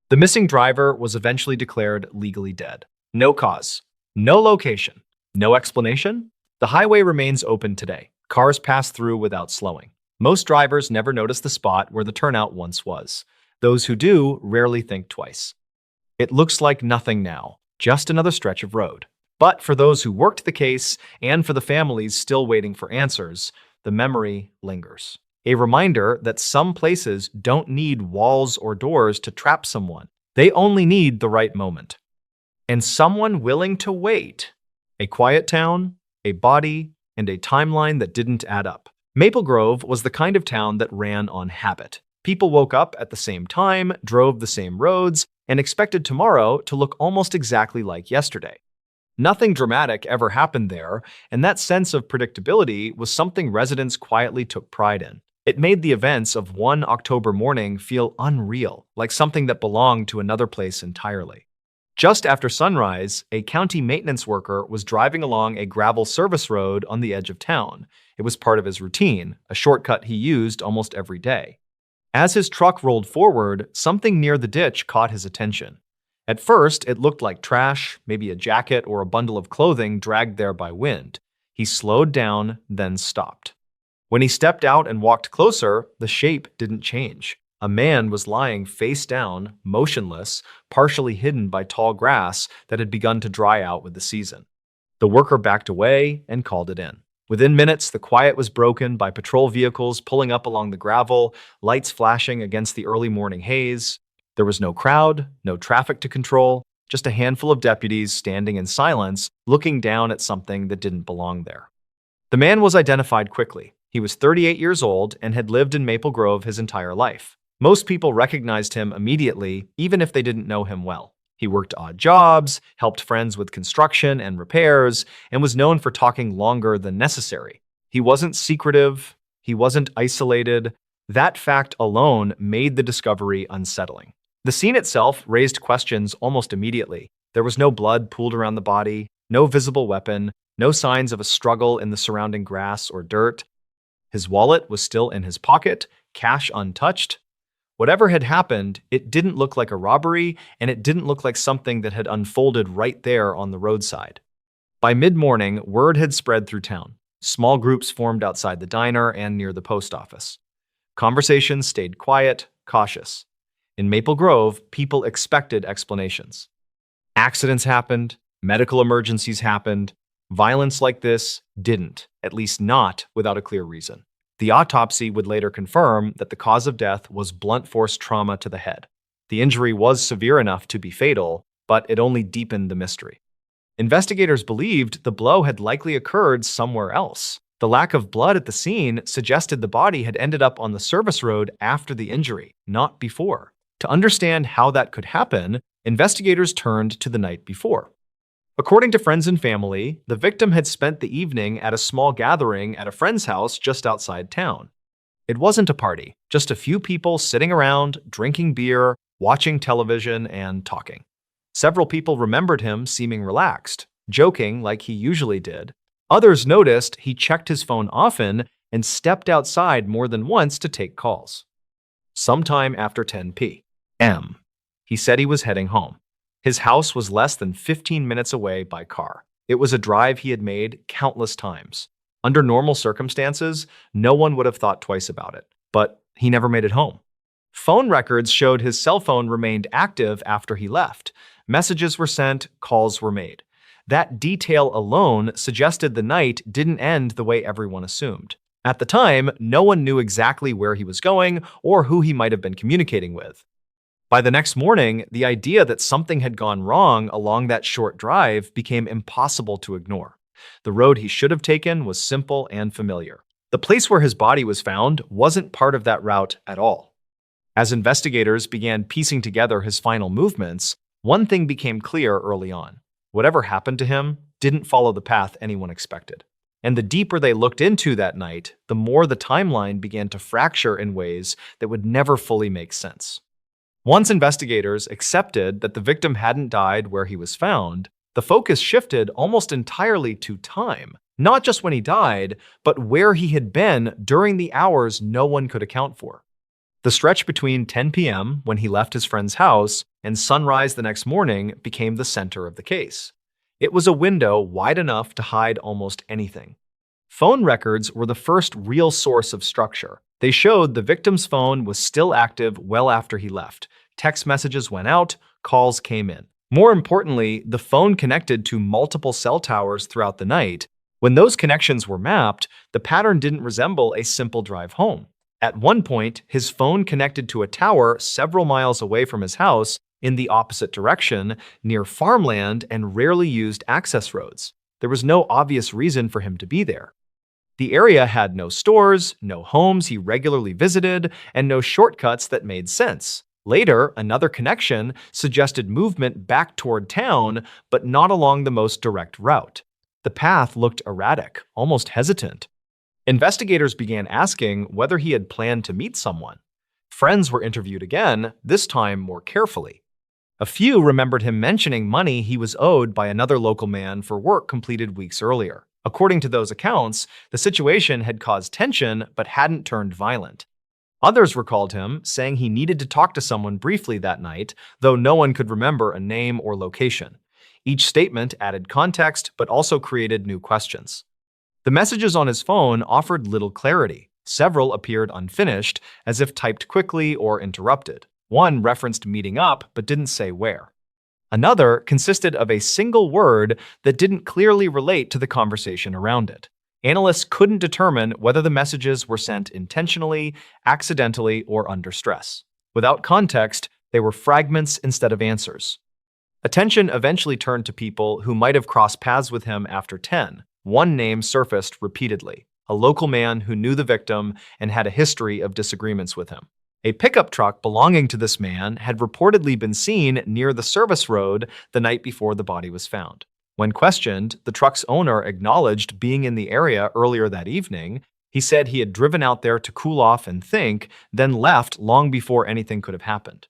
The missing driver was eventually declared legally dead. No cause, no location, no explanation. The highway remains open today. Cars pass through without slowing. Most drivers never notice the spot where the turnout once was. Those who do rarely think twice. It looks like nothing now, just another stretch of road. But for those who worked the case and for the families still waiting for answers, the memory lingers. A reminder that some places don't need walls or doors to trap someone. They only need the right moment. And someone willing to wait. A quiet town, a body, and a timeline that didn't add up. Maple Grove was the kind of town that ran on habit. People woke up at the same time, drove the same roads, and expected tomorrow to look almost exactly like yesterday. Nothing dramatic ever happened there, and that sense of predictability was something residents quietly took pride in. It made the events of one October morning feel unreal, like something that belonged to another place entirely. Just after sunrise, a county maintenance worker was driving along a gravel service road on the edge of town. It was part of his routine, a shortcut he used almost every day. As his truck rolled forward, something near the ditch caught his attention. At first, it looked like trash, maybe a jacket or a bundle of clothing dragged there by wind. He slowed down, then stopped. When he stepped out and walked closer, the shape didn't change. A man was lying face down, motionless, partially hidden by tall grass that had begun to dry out with the season. The worker backed away and called it in. Within minutes, the quiet was broken by patrol vehicles pulling up along the gravel, lights flashing against the early morning haze. There was no crowd, no traffic to control, just a handful of deputies standing in silence, looking down at something that didn't belong there. The man was identified quickly. He was 38 years old and had lived in Maple Grove his entire life. Most people recognized him immediately, even if they didn't know him well. He worked odd jobs, helped friends with construction and repairs, and was known for talking longer than necessary. He wasn't secretive, he wasn't isolated. That fact alone made the discovery unsettling. The scene itself raised questions almost immediately. There was no blood pooled around the body, no visible weapon, no signs of a struggle in the surrounding grass or dirt. His wallet was still in his pocket, cash untouched. Whatever had happened, it didn't look like a robbery, and it didn't look like something that had unfolded right there on the roadside. By mid-morning, word had spread through town. Small groups formed outside the diner and near the post office. Conversations stayed quiet, cautious. In Maple Grove, people expected explanations. Accidents happened, medical emergencies happened. Violence like this didn't, at least not without a clear reason. The autopsy would later confirm that the cause of death was blunt force trauma to the head. The injury was severe enough to be fatal, but it only deepened the mystery. Investigators believed the blow had likely occurred somewhere else. The lack of blood at the scene suggested the body had ended up on the service road after the injury, not before. To understand how that could happen, investigators turned to the night before. According to friends and family, the victim had spent the evening at a small gathering at a friend's house just outside town. It wasn't a party, just a few people sitting around, drinking beer, watching television, and talking. Several people remembered him seeming relaxed, joking like he usually did. Others noticed he checked his phone often and stepped outside more than once to take calls. Sometime after 10 p.m., he said he was heading home. His house was less than 15 minutes away by car. It was a drive he had made countless times. Under normal circumstances, no one would have thought twice about it, but he never made it home. Phone records showed his cell phone remained active after he left. Messages were sent, calls were made. That detail alone suggested the night didn't end the way everyone assumed. At the time, no one knew exactly where he was going or who he might have been communicating with. By the next morning, the idea that something had gone wrong along that short drive became impossible to ignore. The road he should have taken was simple and familiar. The place where his body was found wasn't part of that route at all. As investigators began piecing together his final movements, one thing became clear early on. Whatever happened to him didn't follow the path anyone expected. And the deeper they looked into that night, the more the timeline began to fracture in ways that would never fully make sense. Once investigators accepted that the victim hadn't died where he was found, the focus shifted almost entirely to time, not just when he died, but where he had been during the hours no one could account for. The stretch between 10 p.m., when he left his friend's house, and sunrise the next morning became the center of the case. It was a window wide enough to hide almost anything. Phone records were the first real source of structure. They showed the victim's phone was still active well after he left. Text messages went out, calls came in. More importantly, the phone connected to multiple cell towers throughout the night. When those connections were mapped, the pattern didn't resemble a simple drive home. At one point, his phone connected to a tower several miles away from his house in the opposite direction, near farmland and rarely used access roads. There was no obvious reason for him to be there. The area had no stores, no homes he regularly visited, and no shortcuts that made sense. Later, another connection suggested movement back toward town, but not along the most direct route. The path looked erratic, almost hesitant. Investigators began asking whether he had planned to meet someone. Friends were interviewed again, this time more carefully. A few remembered him mentioning money he was owed by another local man for work completed weeks earlier. According to those accounts, the situation had caused tension but hadn't turned violent. Others recalled him, saying he needed to talk to someone briefly that night, though no one could remember a name or location. Each statement added context, but also created new questions. The messages on his phone offered little clarity. Several appeared unfinished, as if typed quickly or interrupted. One referenced meeting up, but didn't say where. Another consisted of a single word that didn't clearly relate to the conversation around it. Analysts couldn't determine whether the messages were sent intentionally, accidentally, or under stress. Without context, they were fragments instead of answers. Attention eventually turned to people who might have crossed paths with him after 10. One name surfaced repeatedly: a local man who knew the victim and had a history of disagreements with him. A pickup truck belonging to this man had reportedly been seen near the service road the night before the body was found. When questioned, the truck's owner acknowledged being in the area earlier that evening. He said he had driven out there to cool off and think, then left long before anything could have happened.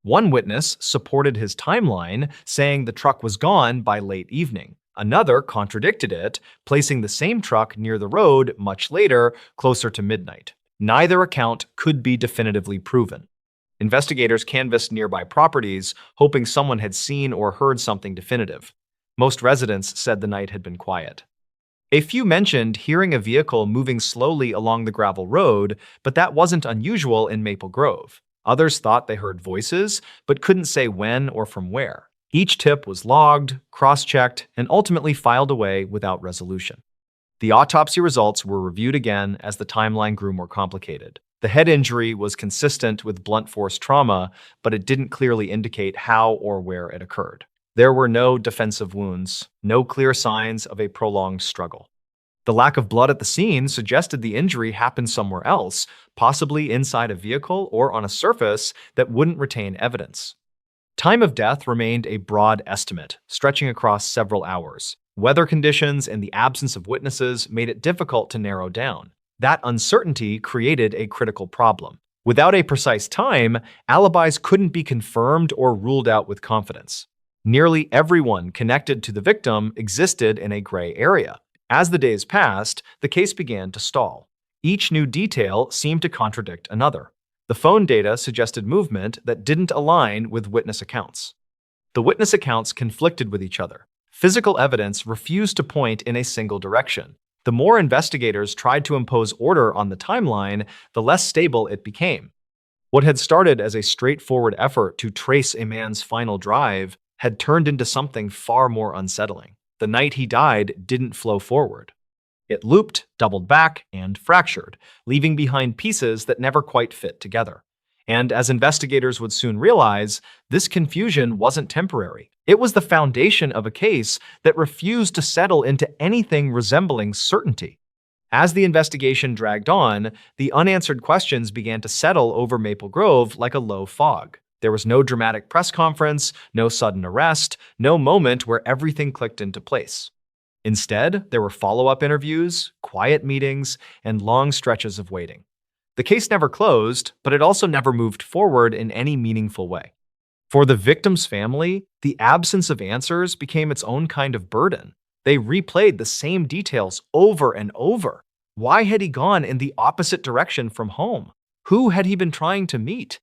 One witness supported his timeline, saying the truck was gone by late evening. Another contradicted it, placing the same truck near the road much later, closer to midnight. Neither account could be definitively proven. Investigators canvassed nearby properties, hoping someone had seen or heard something definitive. Most residents said the night had been quiet. A few mentioned hearing a vehicle moving slowly along the gravel road, but that wasn't unusual in Maple Grove. Others thought they heard voices, but couldn't say when or from where. Each tip was logged, cross-checked, and ultimately filed away without resolution. The autopsy results were reviewed again as the timeline grew more complicated. The head injury was consistent with blunt force trauma, but it didn't clearly indicate how or where it occurred. There were no defensive wounds, no clear signs of a prolonged struggle. The lack of blood at the scene suggested the injury happened somewhere else, possibly inside a vehicle or on a surface that wouldn't retain evidence. Time of death remained a broad estimate, stretching across several hours. Weather conditions and the absence of witnesses made it difficult to narrow down. That uncertainty created a critical problem. Without a precise time, alibis couldn't be confirmed or ruled out with confidence. Nearly everyone connected to the victim existed in a gray area. As the days passed, the case began to stall. Each new detail seemed to contradict another. The phone data suggested movement that didn't align with witness accounts. The witness accounts conflicted with each other. Physical evidence refused to point in a single direction. The more investigators tried to impose order on the timeline, the less stable it became. What had started as a straightforward effort to trace a man's final drive had turned into something far more unsettling. The night he died didn't flow forward. It looped, doubled back, and fractured, leaving behind pieces that never quite fit together. And as investigators would soon realize, this confusion wasn't temporary. It was the foundation of a case that refused to settle into anything resembling certainty. As the investigation dragged on, the unanswered questions began to settle over Maple Grove like a low fog. There was no dramatic press conference, no sudden arrest, no moment where everything clicked into place. Instead, there were follow-up interviews, quiet meetings, and long stretches of waiting. The case never closed, but it also never moved forward in any meaningful way. For the victim's family, the absence of answers became its own kind of burden. They replayed the same details over and over. Why had he gone in the opposite direction from home? Who had he been trying to meet?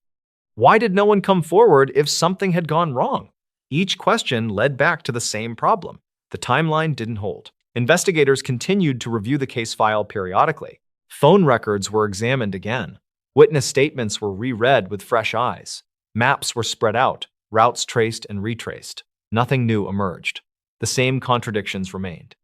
Why did no one come forward if something had gone wrong? Each question led back to the same problem. The timeline didn't hold. Investigators continued to review the case file periodically. Phone records were examined again. Witness statements were reread with fresh eyes. Maps were spread out, routes traced and retraced. Nothing new emerged. The same contradictions remained.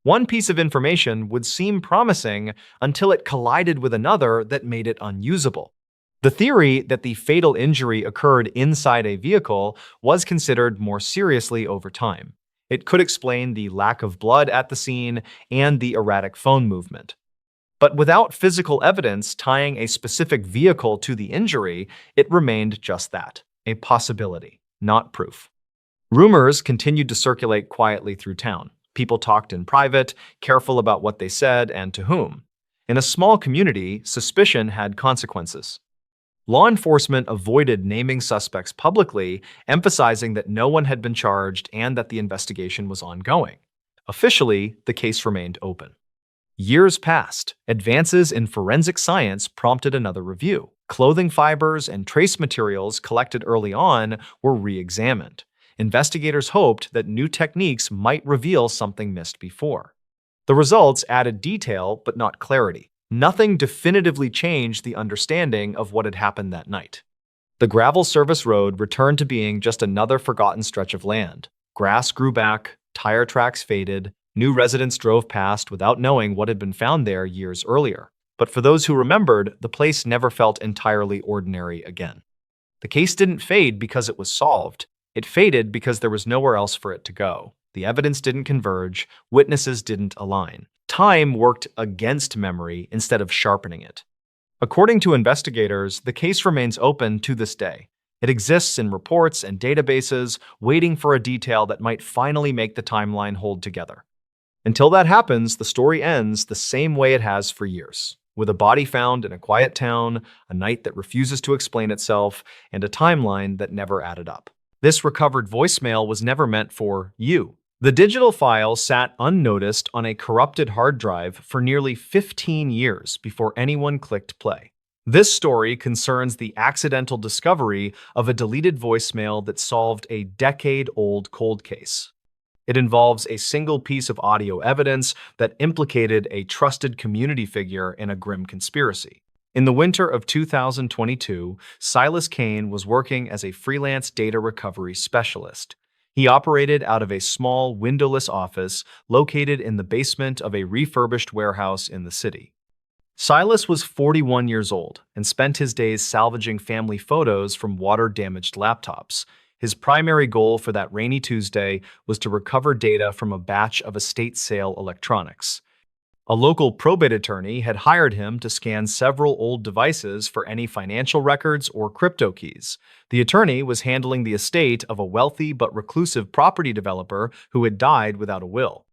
One piece of information would seem promising until it collided with another that made it unusable. The theory that the fatal injury occurred inside a vehicle was considered more seriously over time. It could explain the lack of blood at the scene and the erratic phone movement. But without physical evidence tying a specific vehicle to the injury, it remained just that, a possibility, not proof. Rumors continued to circulate quietly through town. People talked in private, careful about what they said and to whom. In a small community, suspicion had consequences. Law enforcement avoided naming suspects publicly, emphasizing that no one had been charged and that the investigation was ongoing. Officially, the case remained open. Years passed. Advances in forensic science prompted another review. Clothing fibers and trace materials collected early on were re-examined. Investigators hoped that new techniques might reveal something missed before. The results added detail but not clarity. Nothing definitively changed the understanding of what had happened that night. The gravel service road returned to being just another forgotten stretch of land. Grass grew back, tire tracks faded, new residents drove past without knowing what had been found there years earlier. But for those who remembered, the place never felt entirely ordinary again. The case didn't fade because it was solved. It faded because there was nowhere else for it to go. The evidence didn't converge, witnesses didn't align. Time worked against memory instead of sharpening it. According to investigators, the case remains open to this day. It exists in reports and databases, waiting for a detail that might finally make the timeline hold together. Until that happens, the story ends the same way it has for years, with a body found in a quiet town, a night that refuses to explain itself, and a timeline that never added up. This recovered voicemail was never meant for you. The digital file sat unnoticed on a corrupted hard drive for nearly 15 years before anyone clicked play. This story concerns the accidental discovery of a deleted voicemail that solved a decade-old cold case. It involves a single piece of audio evidence that implicated a trusted community figure in a grim conspiracy. In the winter of 2022, Silas Kane was working as a freelance data recovery specialist. He operated out of a small, windowless office located in the basement of a refurbished warehouse in the city. Silas was 41 years old and spent his days salvaging family photos from water-damaged laptops. His primary goal for that rainy Tuesday was to recover data from a batch of estate sale electronics. A local probate attorney had hired him to scan several old devices for any financial records or crypto keys. The attorney was handling the estate of a wealthy but reclusive property developer who had died without a will.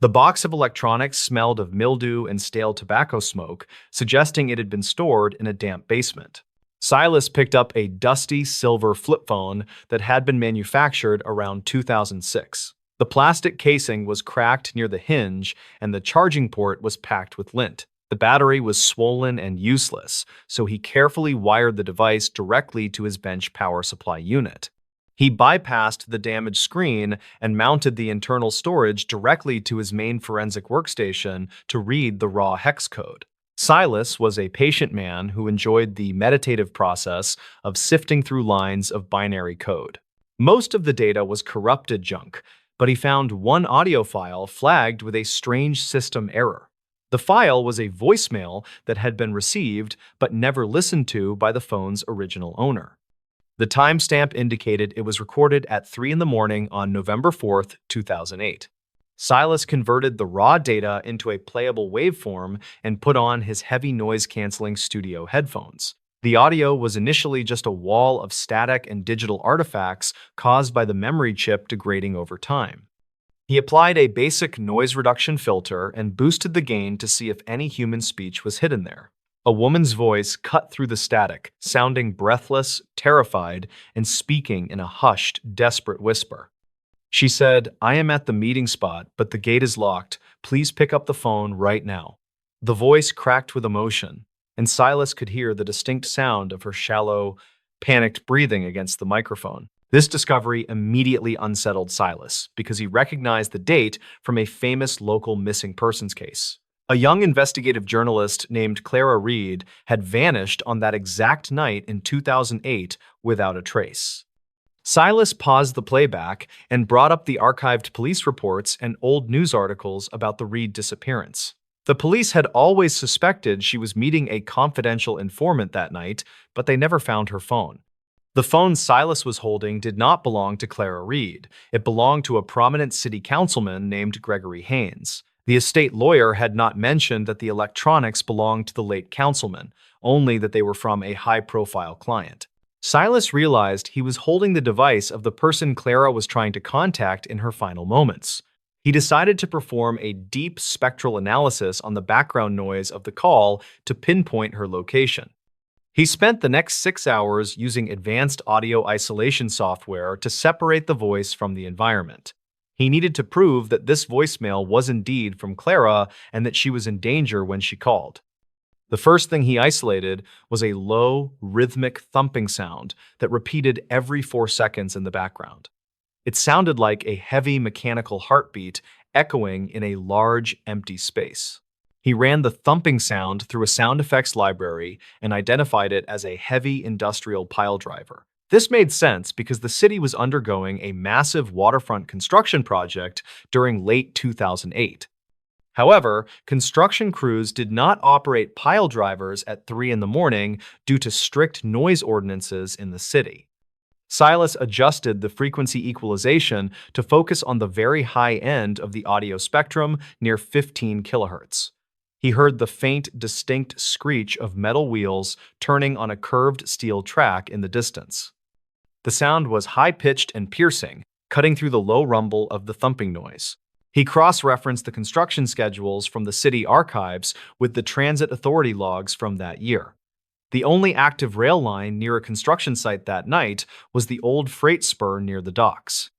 The box of electronics smelled of mildew and stale tobacco smoke, suggesting it had been stored in a damp basement. Silas picked up a dusty silver flip phone that had been manufactured around 2006. The plastic casing was cracked near the hinge, and the charging port was packed with lint. The battery was swollen and useless, so he carefully wired the device directly to his bench power supply unit. He bypassed the damaged screen and mounted the internal storage directly to his main forensic workstation to read the raw hex code. Silas was a patient man who enjoyed the meditative process of sifting through lines of binary code. Most of the data was corrupted junk, but he found one audio file flagged with a strange system error. The file was a voicemail that had been received but never listened to by the phone's original owner. The timestamp indicated it was recorded at 3 in the morning on November 4th, 2008. Silas converted the raw data into a playable waveform and put on his heavy noise-canceling studio headphones. The audio was initially just a wall of static and digital artifacts caused by the memory chip degrading over time. He applied a basic noise reduction filter and boosted the gain to see if any human speech was hidden there. A woman's voice cut through the static, sounding breathless, terrified, and speaking in a hushed, desperate whisper. She said, "I am at the meeting spot, but the gate is locked. Please pick up the phone right now." The voice cracked with emotion, and Silas could hear the distinct sound of her shallow, panicked breathing against the microphone. This discovery immediately unsettled Silas because he recognized the date from a famous local missing persons case. A young investigative journalist named Clara Reed had vanished on that exact night in 2008 without a trace. Silas paused the playback and brought up the archived police reports and old news articles about the Reed disappearance. The police had always suspected she was meeting a confidential informant that night, but they never found her phone. The phone Silas was holding did not belong to Clara Reed. It belonged to a prominent city councilman named Gregory Haynes. The estate lawyer had not mentioned that the electronics belonged to the late councilman, only that they were from a high-profile client. Silas realized he was holding the device of the person Clara was trying to contact in her final moments. He decided to perform a deep spectral analysis on the background noise of the call to pinpoint her location. He spent the next 6 hours using advanced audio isolation software to separate the voice from the environment. He needed to prove that this voicemail was indeed from Clara and that she was in danger when she called. The first thing he isolated was a low, rhythmic thumping sound that repeated every 4 seconds in the background. It sounded like a heavy mechanical heartbeat echoing in a large, empty space. He ran the thumping sound through a sound effects library and identified it as a heavy industrial pile driver. This made sense because the city was undergoing a massive waterfront construction project during late 2008. However, construction crews did not operate pile drivers at 3 in the morning due to strict noise ordinances in the city. Silas adjusted the frequency equalization to focus on the very high end of the audio spectrum near 15 kilohertz. He heard the faint, distinct screech of metal wheels turning on a curved steel track in the distance. The sound was high-pitched and piercing, cutting through the low rumble of the thumping noise. He cross-referenced the construction schedules from the city archives with the transit authority logs from that year. The only active rail line near a construction site that night was the old freight spur near the docks.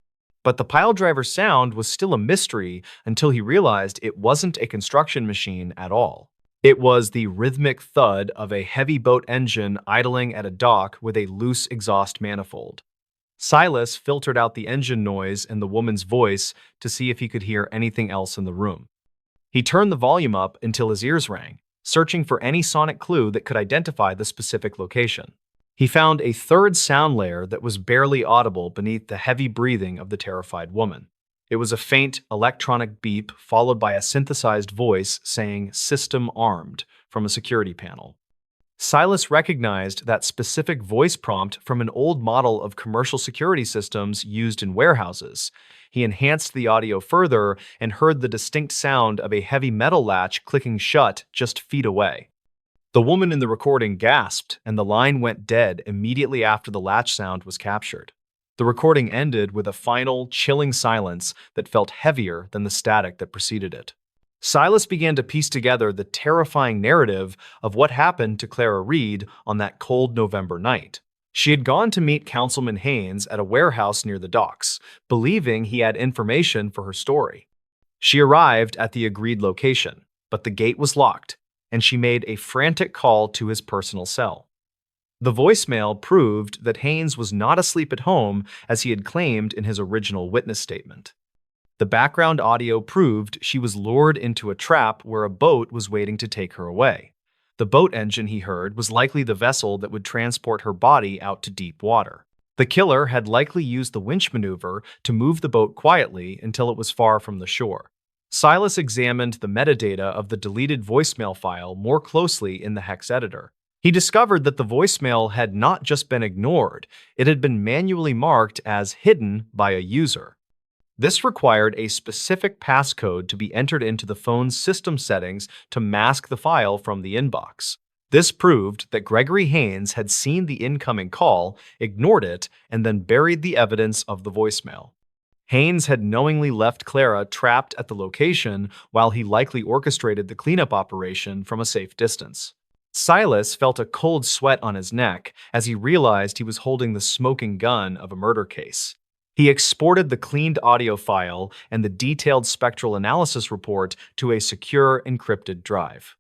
But the piledriver's sound was still a mystery until he realized it wasn't a construction machine at all. It was the rhythmic thud of a heavy boat engine idling at a dock with a loose exhaust manifold. Silas filtered out the engine noise and the woman's voice to see if he could hear anything else in the room. He turned the volume up until his ears rang, searching for any sonic clue that could identify the specific location. He found a third sound layer that was barely audible beneath the heavy breathing of the terrified woman. It was a faint electronic beep followed by a synthesized voice saying "System armed" from a security panel. Silas recognized that specific voice prompt from an old model of commercial security systems used in warehouses. He enhanced the audio further and heard the distinct sound of a heavy metal latch clicking shut just feet away. The woman in the recording gasped, and the line went dead immediately after the latch sound was captured. The recording ended with a final, chilling silence that felt heavier than the static that preceded it. Silas began to piece together the terrifying narrative of what happened to Clara Reed on that cold November night. She had gone to meet Councilman Haynes at a warehouse near the docks, believing he had information for her story. She arrived at the agreed location, but the gate was locked, and she made a frantic call to his personal cell. The voicemail proved that Haynes was not asleep at home as he had claimed in his original witness statement. The background audio proved she was lured into a trap where a boat was waiting to take her away. The boat engine, he heard, was likely the vessel that would transport her body out to deep water. The killer had likely used the winch maneuver to move the boat quietly until it was far from the shore. Silas examined the metadata of the deleted voicemail file more closely in the hex editor. He discovered that the voicemail had not just been ignored, it had been manually marked as hidden by a user. This required a specific passcode to be entered into the phone's system settings to mask the file from the inbox. This proved that Gregory Haynes had seen the incoming call, ignored it, and then buried the evidence of the voicemail. Haynes had knowingly left Clara trapped at the location while he likely orchestrated the cleanup operation from a safe distance. Silas felt a cold sweat on his neck as he realized he was holding the smoking gun of a murder case. He exported the cleaned audio file and the detailed spectral analysis report to a secure, encrypted drive.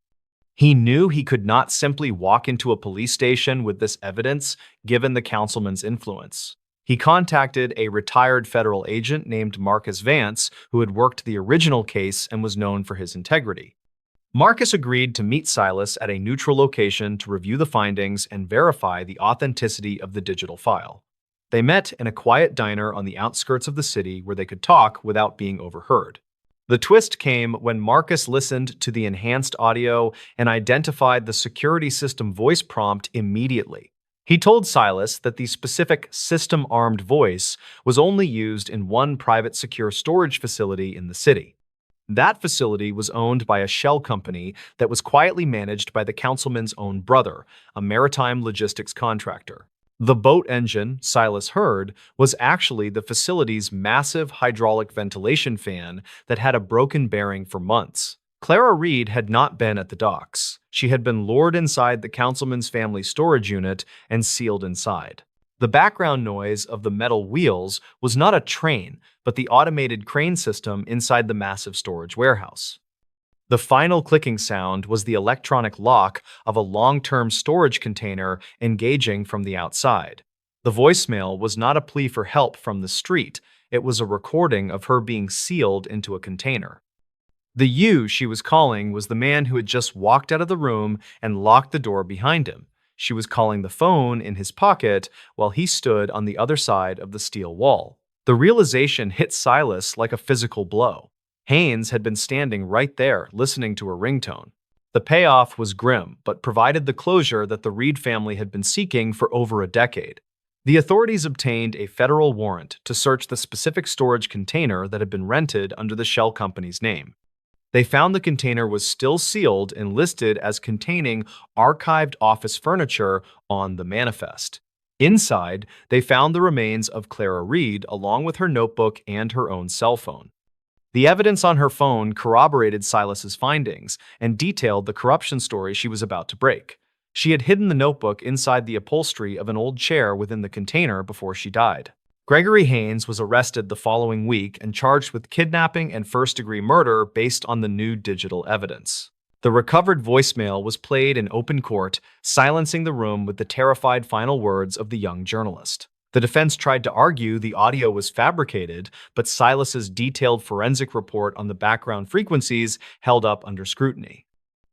He knew he could not simply walk into a police station with this evidence, given the councilman's influence. He contacted a retired federal agent named Marcus Vance, who had worked the original case and was known for his integrity. Marcus agreed to meet Silas at a neutral location to review the findings and verify the authenticity of the digital file. They met in a quiet diner on the outskirts of the city where they could talk without being overheard. The twist came when Marcus listened to the enhanced audio and identified the security system voice prompt immediately. He told Silas that the specific system-armed voice was only used in one private secure storage facility in the city. That facility was owned by a shell company that was quietly managed by the councilman's own brother, a maritime logistics contractor. The boat engine, Silas heard, was actually the facility's massive hydraulic ventilation fan that had a broken bearing for months. Clara Reed had not been at the docks. She had been lured inside the councilman's family storage unit and sealed inside. The background noise of the metal wheels was not a train, but the automated crane system inside the massive storage warehouse. The final clicking sound was the electronic lock of a long-term storage container engaging from the outside. The voicemail was not a plea for help from the street, it was a recording of her being sealed into a container. The "you" she was calling was the man who had just walked out of the room and locked the door behind him. She was calling the phone in his pocket while he stood on the other side of the steel wall. The realization hit Silas like a physical blow. Haynes had been standing right there, listening to her ringtone. The payoff was grim, but provided the closure that the Reed family had been seeking for over a decade. The authorities obtained a federal warrant to search the specific storage container that had been rented under the shell company's name. They found the container was still sealed and listed as containing archived office furniture on the manifest. Inside, they found the remains of Clara Reed along with her notebook and her own cell phone. The evidence on her phone corroborated Silas's findings and detailed the corruption story she was about to break. She had hidden the notebook inside the upholstery of an old chair within the container before she died. Gregory Haynes was arrested the following week and charged with kidnapping and first-degree murder based on the new digital evidence. The recovered voicemail was played in open court, silencing the room with the terrified final words of the young journalist. The defense tried to argue the audio was fabricated, but Silas's detailed forensic report on the background frequencies held up under scrutiny.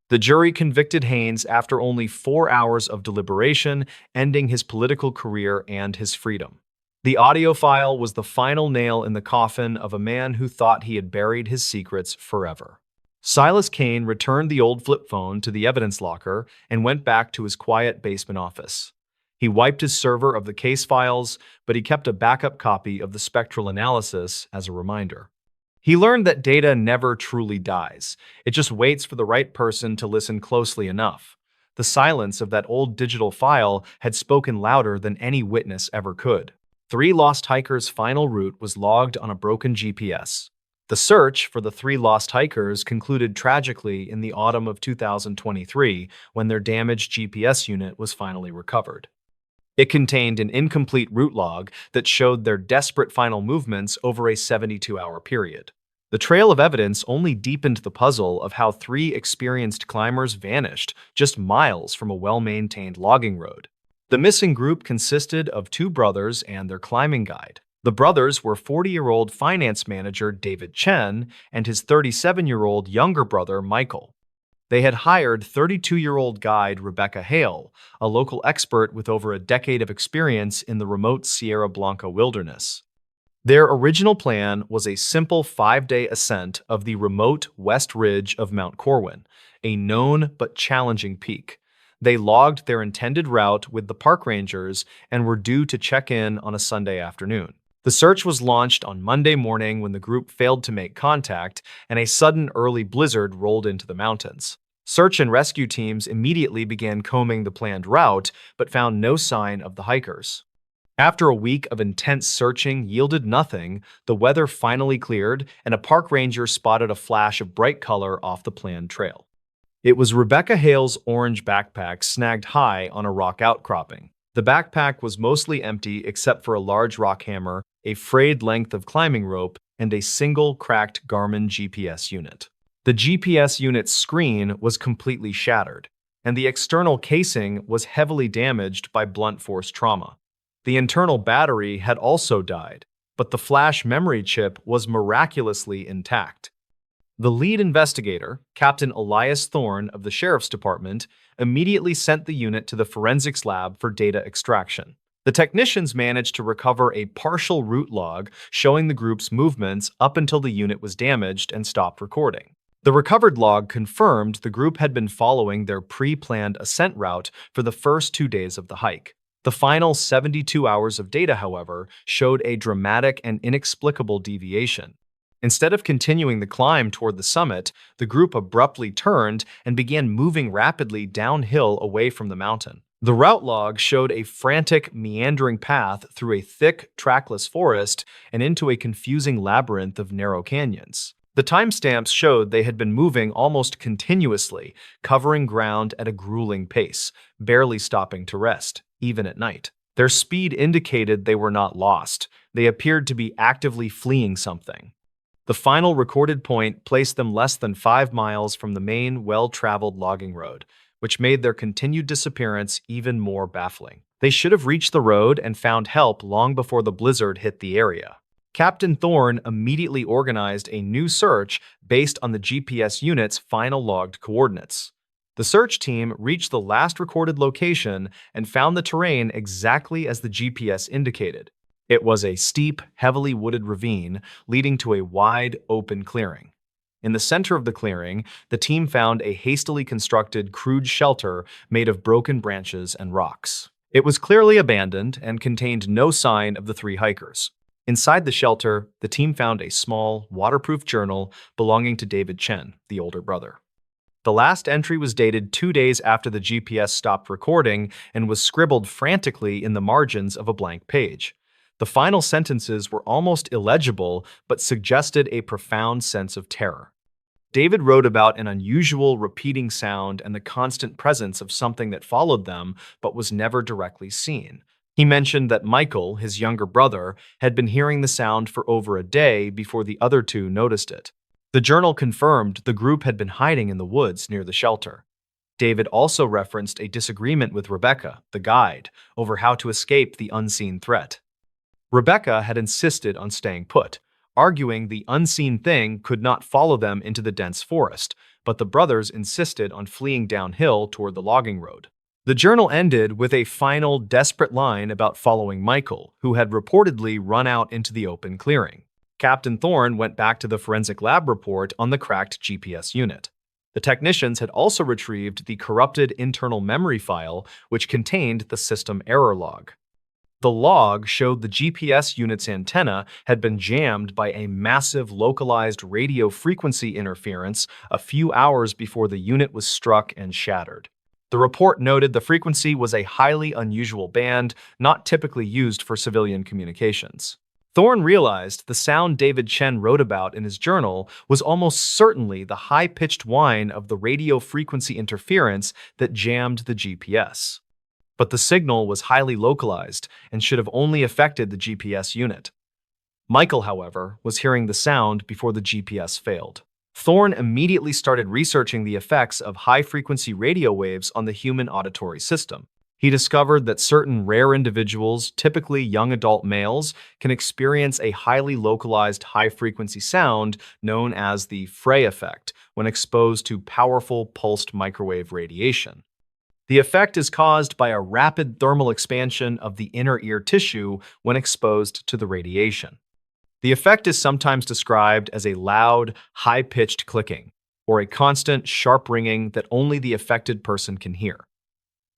The jury convicted Haynes after only 4 hours of deliberation, ending his political career and his freedom. The audio file was the final nail in the coffin of a man who thought he had buried his secrets forever. Silas Kane returned the old flip phone to the evidence locker and went back to his quiet basement office. He wiped his server of the case files, but he kept a backup copy of the spectral analysis as a reminder. He learned that data never truly dies. It just waits for the right person to listen closely enough. The silence of that old digital file had spoken louder than any witness ever could. 3 lost hikers' final route was logged on a broken GPS. The search for the 3 lost hikers concluded tragically in the autumn of 2023 when their damaged GPS unit was finally recovered. It contained an incomplete route log that showed their desperate final movements over a 72-hour period. The trail of evidence only deepened the puzzle of how 3 experienced climbers vanished just miles from a well-maintained logging road. The missing group consisted of 2 brothers and their climbing guide. The brothers were 40-year-old finance manager David Chen and his 37-year-old younger brother Michael. They had hired 32-year-old guide Rebecca Hale, a local expert with over a decade of experience in the remote Sierra Blanca wilderness. Their original plan was a simple 5-day ascent of the remote west ridge of Mount Corwin, a known but challenging peak. They logged their intended route with the park rangers and were due to check in on a Sunday afternoon. The search was launched on Monday morning when the group failed to make contact and a sudden early blizzard rolled into the mountains. Search and rescue teams immediately began combing the planned route, but found no sign of the hikers. After a week of intense searching yielded nothing, the weather finally cleared and a park ranger spotted a flash of bright color off the planned trail. It was Rebecca Hale's orange backpack snagged high on a rock outcropping. The backpack was mostly empty except for a large rock hammer, a frayed length of climbing rope, and a single cracked Garmin GPS unit. The GPS unit's screen was completely shattered, and the external casing was heavily damaged by blunt force trauma. The internal battery had also died, but the flash memory chip was miraculously intact. The lead investigator, Captain Elias Thorne of the Sheriff's Department, immediately sent the unit to the forensics lab for data extraction. The technicians managed to recover a partial route log showing the group's movements up until the unit was damaged and stopped recording. The recovered log confirmed the group had been following their pre-planned ascent route for the first 2 days of the hike. The final 72 hours of data, however, showed a dramatic and inexplicable deviation. Instead of continuing the climb toward the summit, the group abruptly turned and began moving rapidly downhill away from the mountain. The route log showed a frantic, meandering path through a thick, trackless forest and into a confusing labyrinth of narrow canyons. The timestamps showed they had been moving almost continuously, covering ground at a grueling pace, barely stopping to rest, even at night. Their speed indicated they were not lost. They appeared to be actively fleeing something. The final recorded point placed them less than 5 miles from the main, well-traveled logging road, which made their continued disappearance even more baffling. They should have reached the road and found help long before the blizzard hit the area. Captain Thorne immediately organized a new search based on the GPS unit's final logged coordinates. The search team reached the last recorded location and found the terrain exactly as the GPS indicated. It was a steep, heavily wooded ravine leading to a wide, open clearing. In the center of the clearing, the team found a hastily constructed, crude shelter made of broken branches and rocks. It was clearly abandoned and contained no sign of the three hikers. Inside the shelter, the team found a small, waterproof journal belonging to David Chen, the older brother. The last entry was dated 2 days after the GPS stopped recording and was scribbled frantically in the margins of a blank page. The final sentences were almost illegible but suggested a profound sense of terror. David wrote about an unusual repeating sound and the constant presence of something that followed them but was never directly seen. He mentioned that Michael, his younger brother, had been hearing the sound for over a day before the other two noticed it. The journal confirmed the group had been hiding in the woods near the shelter. David also referenced a disagreement with Rebecca, the guide, over how to escape the unseen threat. Rebecca had insisted on staying put, arguing the unseen thing could not follow them into the dense forest, but the brothers insisted on fleeing downhill toward the logging road. The journal ended with a final desperate line about following Michael, who had reportedly run out into the open clearing. Captain Thorne went back to the forensic lab report on the cracked GPS unit. The technicians had also retrieved the corrupted internal memory file, which contained the system error log. The log showed the GPS unit's antenna had been jammed by a massive localized radio frequency interference a few hours before the unit was struck and shattered. The report noted the frequency was a highly unusual band, not typically used for civilian communications. Thorne realized the sound David Chen wrote about in his journal was almost certainly the high-pitched whine of the radio frequency interference that jammed the GPS. But the signal was highly localized and should have only affected the GPS unit. Michael, however, was hearing the sound before the GPS failed. Thorne immediately started researching the effects of high-frequency radio waves on the human auditory system. He discovered that certain rare individuals, typically young adult males, can experience a highly localized high-frequency sound known as the Frey effect when exposed to powerful pulsed microwave radiation. The effect is caused by a rapid thermal expansion of the inner ear tissue when exposed to the radiation. The effect is sometimes described as a loud, high-pitched clicking, or a constant, sharp ringing that only the affected person can hear.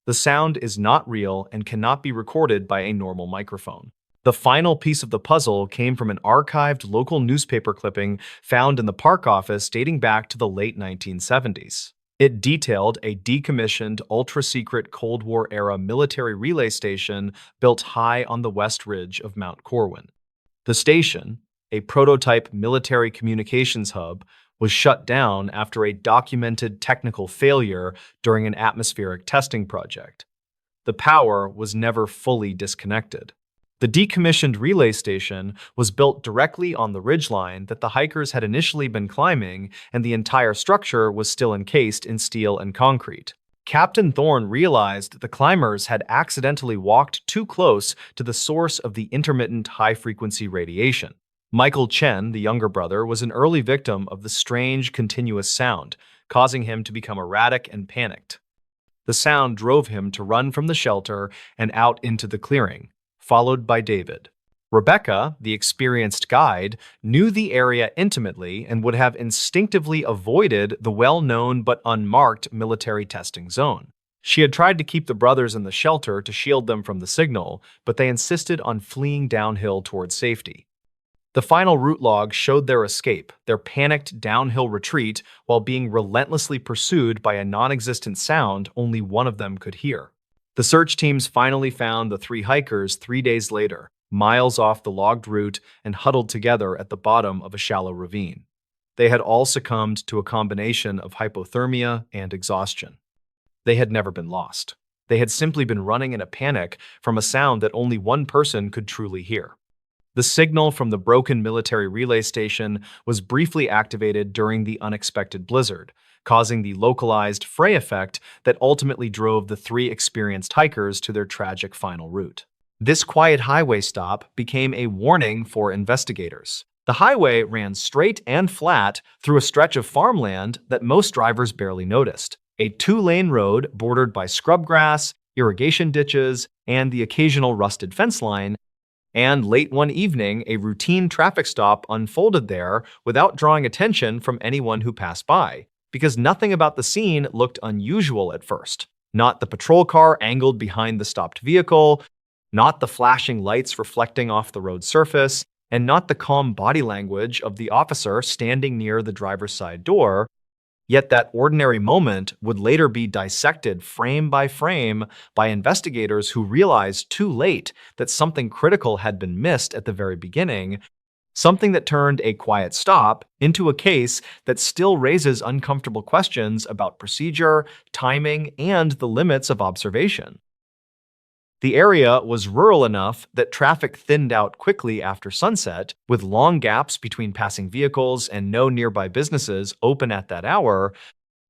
The sound is not real and cannot be recorded by a normal microphone. The final piece of the puzzle came from an archived local newspaper clipping found in the park office dating back to the late 1970s. It detailed a decommissioned, ultra-secret Cold War-era military relay station built high on the west ridge of Mount Corwin. The station, a prototype military communications hub, was shut down after a documented technical failure during an atmospheric testing project. The power was never fully disconnected. The decommissioned relay station was built directly on the ridgeline that the hikers had initially been climbing, and the entire structure was still encased in steel and concrete. Captain Thorne realized the climbers had accidentally walked too close to the source of the intermittent high-frequency radiation. Michael Chen, the younger brother, was an early victim of the strange, continuous sound, causing him to become erratic and panicked. The sound drove him to run from the shelter and out into the clearing, followed by David. Rebecca, the experienced guide, knew the area intimately and would have instinctively avoided the well-known but unmarked military testing zone. She had tried to keep the brothers in the shelter to shield them from the signal, but they insisted on fleeing downhill towards safety. The final route log showed their escape, their panicked downhill retreat, while being relentlessly pursued by a non-existent sound only one of them could hear. The search teams finally found the three hikers 3 days later, miles off the logged route and huddled together at the bottom of a shallow ravine. They had all succumbed to a combination of hypothermia and exhaustion. They had never been lost. They had simply been running in a panic from a sound that only one person could truly hear. The signal from the broken military relay station was briefly activated during the unexpected blizzard, causing the localized Frey effect that ultimately drove the three experienced hikers to their tragic final route. This quiet highway stop became a warning for investigators. The highway ran straight and flat through a stretch of farmland that most drivers barely noticed. A 2-lane road bordered by scrub grass, irrigation ditches, and the occasional rusted fence line. And late one evening, a routine traffic stop unfolded there without drawing attention from anyone who passed by, because nothing about the scene looked unusual at first. Not the patrol car angled behind the stopped vehicle, not the flashing lights reflecting off the road surface, and not the calm body language of the officer standing near the driver's side door. Yet that ordinary moment would later be dissected frame by frame by investigators who realized too late that something critical had been missed at the very beginning, something that turned a quiet stop into a case that still raises uncomfortable questions about procedure, timing, and the limits of observation. The area was rural enough that traffic thinned out quickly after sunset, with long gaps between passing vehicles and no nearby businesses open at that hour.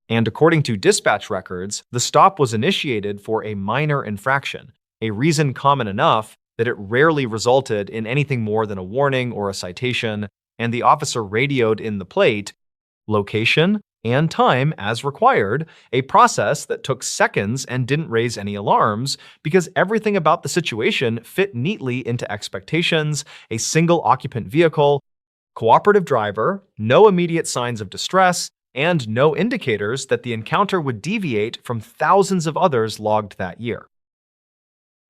And according to dispatch records, the stop was initiated for a minor infraction, a reason common enough that it rarely resulted in anything more than a warning or a citation, and the officer radioed in the plate, location, and time as required, a process that took seconds and didn't raise any alarms because everything about the situation fit neatly into expectations: a single occupant vehicle, cooperative driver, no immediate signs of distress, and no indicators that the encounter would deviate from thousands of others logged that year.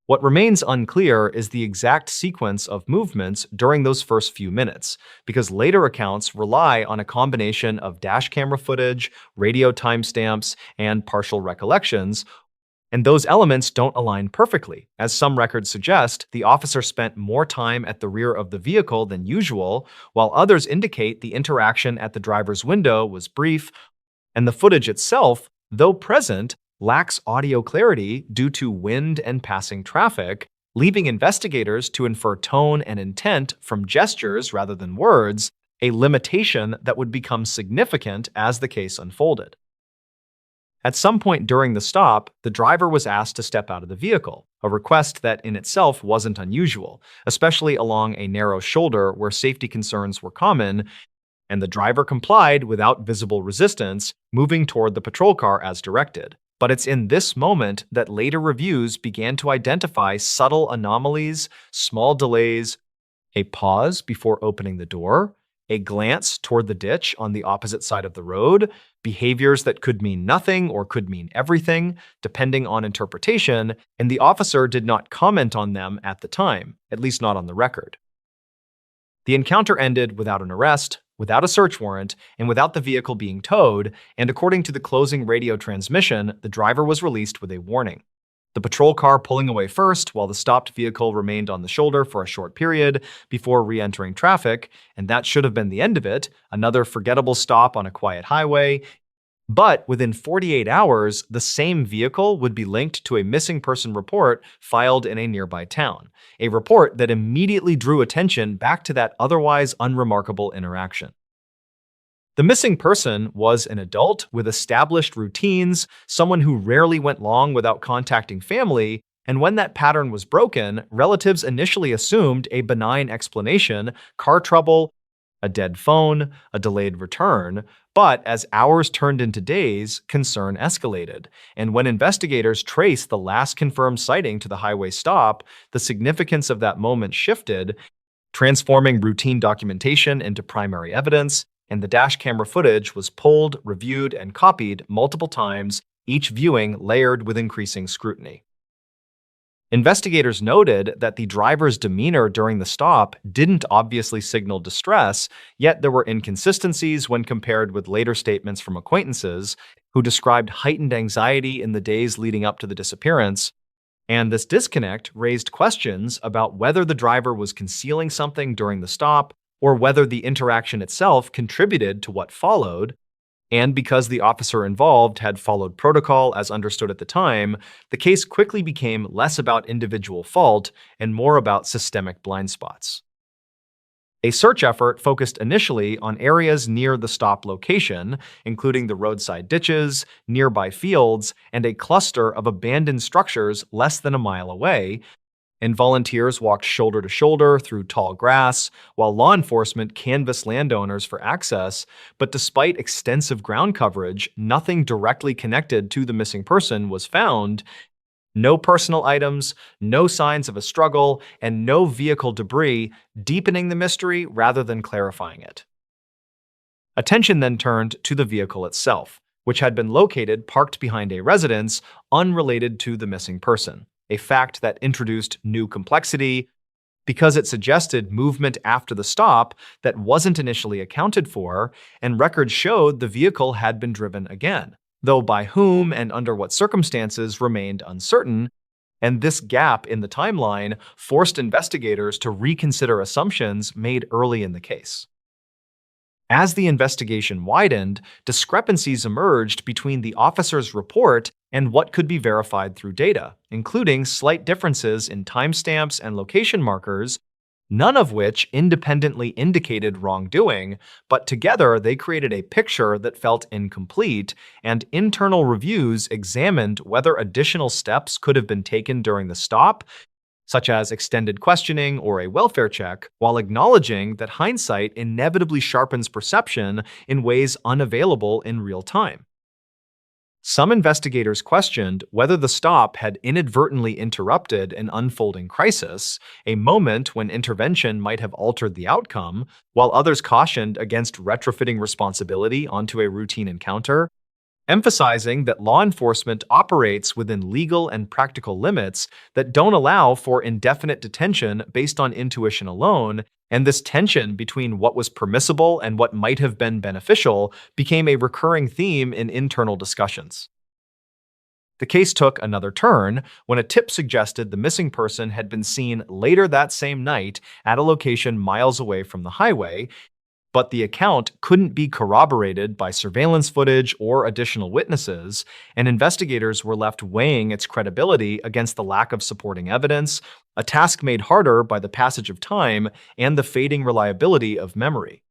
What remains unclear is the exact sequence of movements during those first few minutes, because later accounts rely on a combination of dash camera footage, radio timestamps, and partial recollections, and those elements don't align perfectly. As some records suggest, the officer spent more time at the rear of the vehicle than usual, while others indicate the interaction at the driver's window was brief, and the footage itself, though present, lacks audio clarity due to wind and passing traffic, leaving investigators to infer tone and intent from gestures rather than words, a limitation that would become significant as the case unfolded. At some point during the stop, the driver was asked to step out of the vehicle, a request that in itself wasn't unusual, especially along a narrow shoulder where safety concerns were common, and the driver complied without visible resistance, moving toward the patrol car as directed. But it's in this moment that later reviews began to identify subtle anomalies, small delays, a pause before opening the door, a glance toward the ditch on the opposite side of the road, behaviors that could mean nothing or could mean everything, depending on interpretation, and the officer did not comment on them at the time, at least not on the record. The encounter ended without an arrest, without a search warrant, and without the vehicle being towed, and according to the closing radio transmission, the driver was released with a warning. The patrol car pulling away first, while the stopped vehicle remained on the shoulder for a short period before re-entering traffic, and that should have been the end of it, another forgettable stop on a quiet highway. But within 48 hours, the same vehicle would be linked to a missing person report filed in a nearby town, a report that immediately drew attention back to that otherwise unremarkable interaction. The missing person was an adult with established routines, someone who rarely went long without contacting family, and when that pattern was broken, relatives initially assumed a benign explanation: car trouble, a dead phone, a delayed return. But as hours turned into days, concern escalated. And when investigators traced the last confirmed sighting to the highway stop, the significance of that moment shifted, transforming routine documentation into primary evidence, and the dash camera footage was pulled, reviewed, and copied multiple times, each viewing layered with increasing scrutiny. Investigators noted that the driver's demeanor during the stop didn't obviously signal distress, yet there were inconsistencies when compared with later statements from acquaintances who described heightened anxiety in the days leading up to the disappearance. And this disconnect raised questions about whether the driver was concealing something during the stop or whether the interaction itself contributed to what followed. And because the officer involved had followed protocol as understood at the time, the case quickly became less about individual fault and more about systemic blind spots. A search effort focused initially on areas near the stop location, including the roadside ditches, nearby fields, and a cluster of abandoned structures less than a mile away, and volunteers walked shoulder to shoulder through tall grass, while law enforcement canvassed landowners for access. But despite extensive ground coverage, nothing directly connected to the missing person was found. No personal items, no signs of a struggle, and no vehicle debris, deepening the mystery rather than clarifying it. Attention then turned to the vehicle itself. which had been located parked behind a residence unrelated to the missing person, a fact that introduced new complexity because it suggested movement after the stop that wasn't initially accounted for, and records showed the vehicle had been driven again, though by whom and under what circumstances remained uncertain, and this gap in the timeline forced investigators to reconsider assumptions made early in the case. As the investigation widened, discrepancies emerged between the officer's report and what could be verified through data, including slight differences in timestamps and location markers, none of which independently indicated wrongdoing, but together they created a picture that felt incomplete, and internal reviews examined whether additional steps could have been taken during the stop, such as extended questioning or a welfare check, while acknowledging that hindsight inevitably sharpens perception in ways unavailable in real time. Some investigators questioned whether the stop had inadvertently interrupted an unfolding crisis, a moment when intervention might have altered the outcome, while others cautioned against retrofitting responsibility onto a routine encounter, emphasizing that law enforcement operates within legal and practical limits that don't allow for indefinite detention based on intuition alone, and this tension between what was permissible and what might have been beneficial became a recurring theme in internal discussions. The case took another turn when a tip suggested the missing person had been seen later that same night at a location miles away from the highway, but the account couldn't be corroborated by surveillance footage or additional witnesses, and investigators were left weighing its credibility against the lack of supporting evidence, a task made harder by the passage of time and the fading reliability of memory.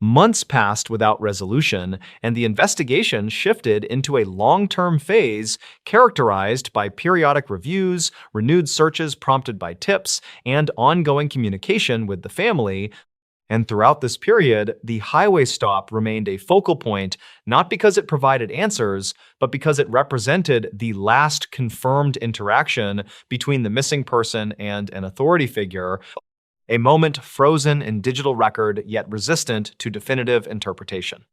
Months passed without resolution, and the investigation shifted into a long-term phase characterized by periodic reviews, renewed searches prompted by tips, and ongoing communication with the family. And throughout this period, the highway stop remained a focal point, not because it provided answers, but because it represented the last confirmed interaction between the missing person and an authority figure, a moment frozen in digital record yet resistant to definitive interpretation.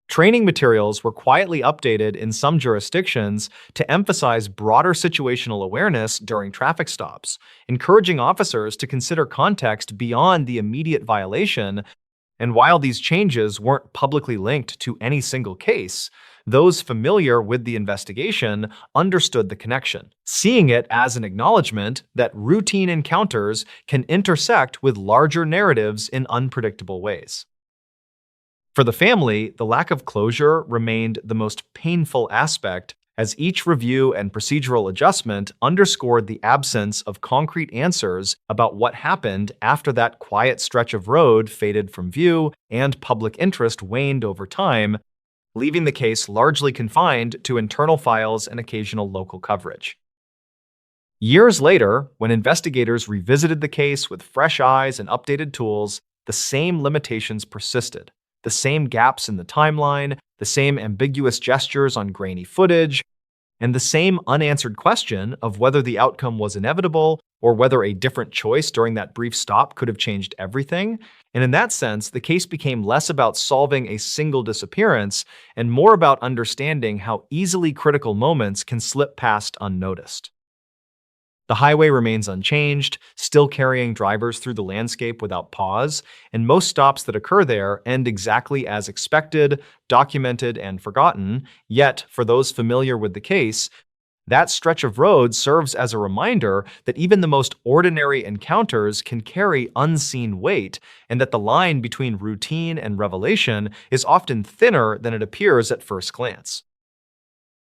Training materials were quietly updated in some jurisdictions to emphasize broader situational awareness during traffic stops, encouraging officers to consider context beyond the immediate violation. And while these changes weren't publicly linked to any single case, those familiar with the investigation understood the connection, seeing it as an acknowledgement that routine encounters can intersect with larger narratives in unpredictable ways. For the family, the lack of closure remained the most painful aspect, as each review and procedural adjustment underscored the absence of concrete answers about what happened after that quiet stretch of road faded from view and public interest waned over time, leaving the case largely confined to internal files and occasional local coverage. Years later, when investigators revisited the case with fresh eyes and updated tools, the same limitations persisted. The same gaps in the timeline, the same ambiguous gestures on grainy footage, and the same unanswered question of whether the outcome was inevitable or whether a different choice during that brief stop could have changed everything. And in that sense, the case became less about solving a single disappearance and more about understanding how easily critical moments can slip past unnoticed. The highway remains unchanged, still carrying drivers through the landscape without pause, and most stops that occur there end exactly as expected, documented, and forgotten. Yet, for those familiar with the case, that stretch of road serves as a reminder that even the most ordinary encounters can carry unseen weight, and that the line between routine and revelation is often thinner than it appears at first glance.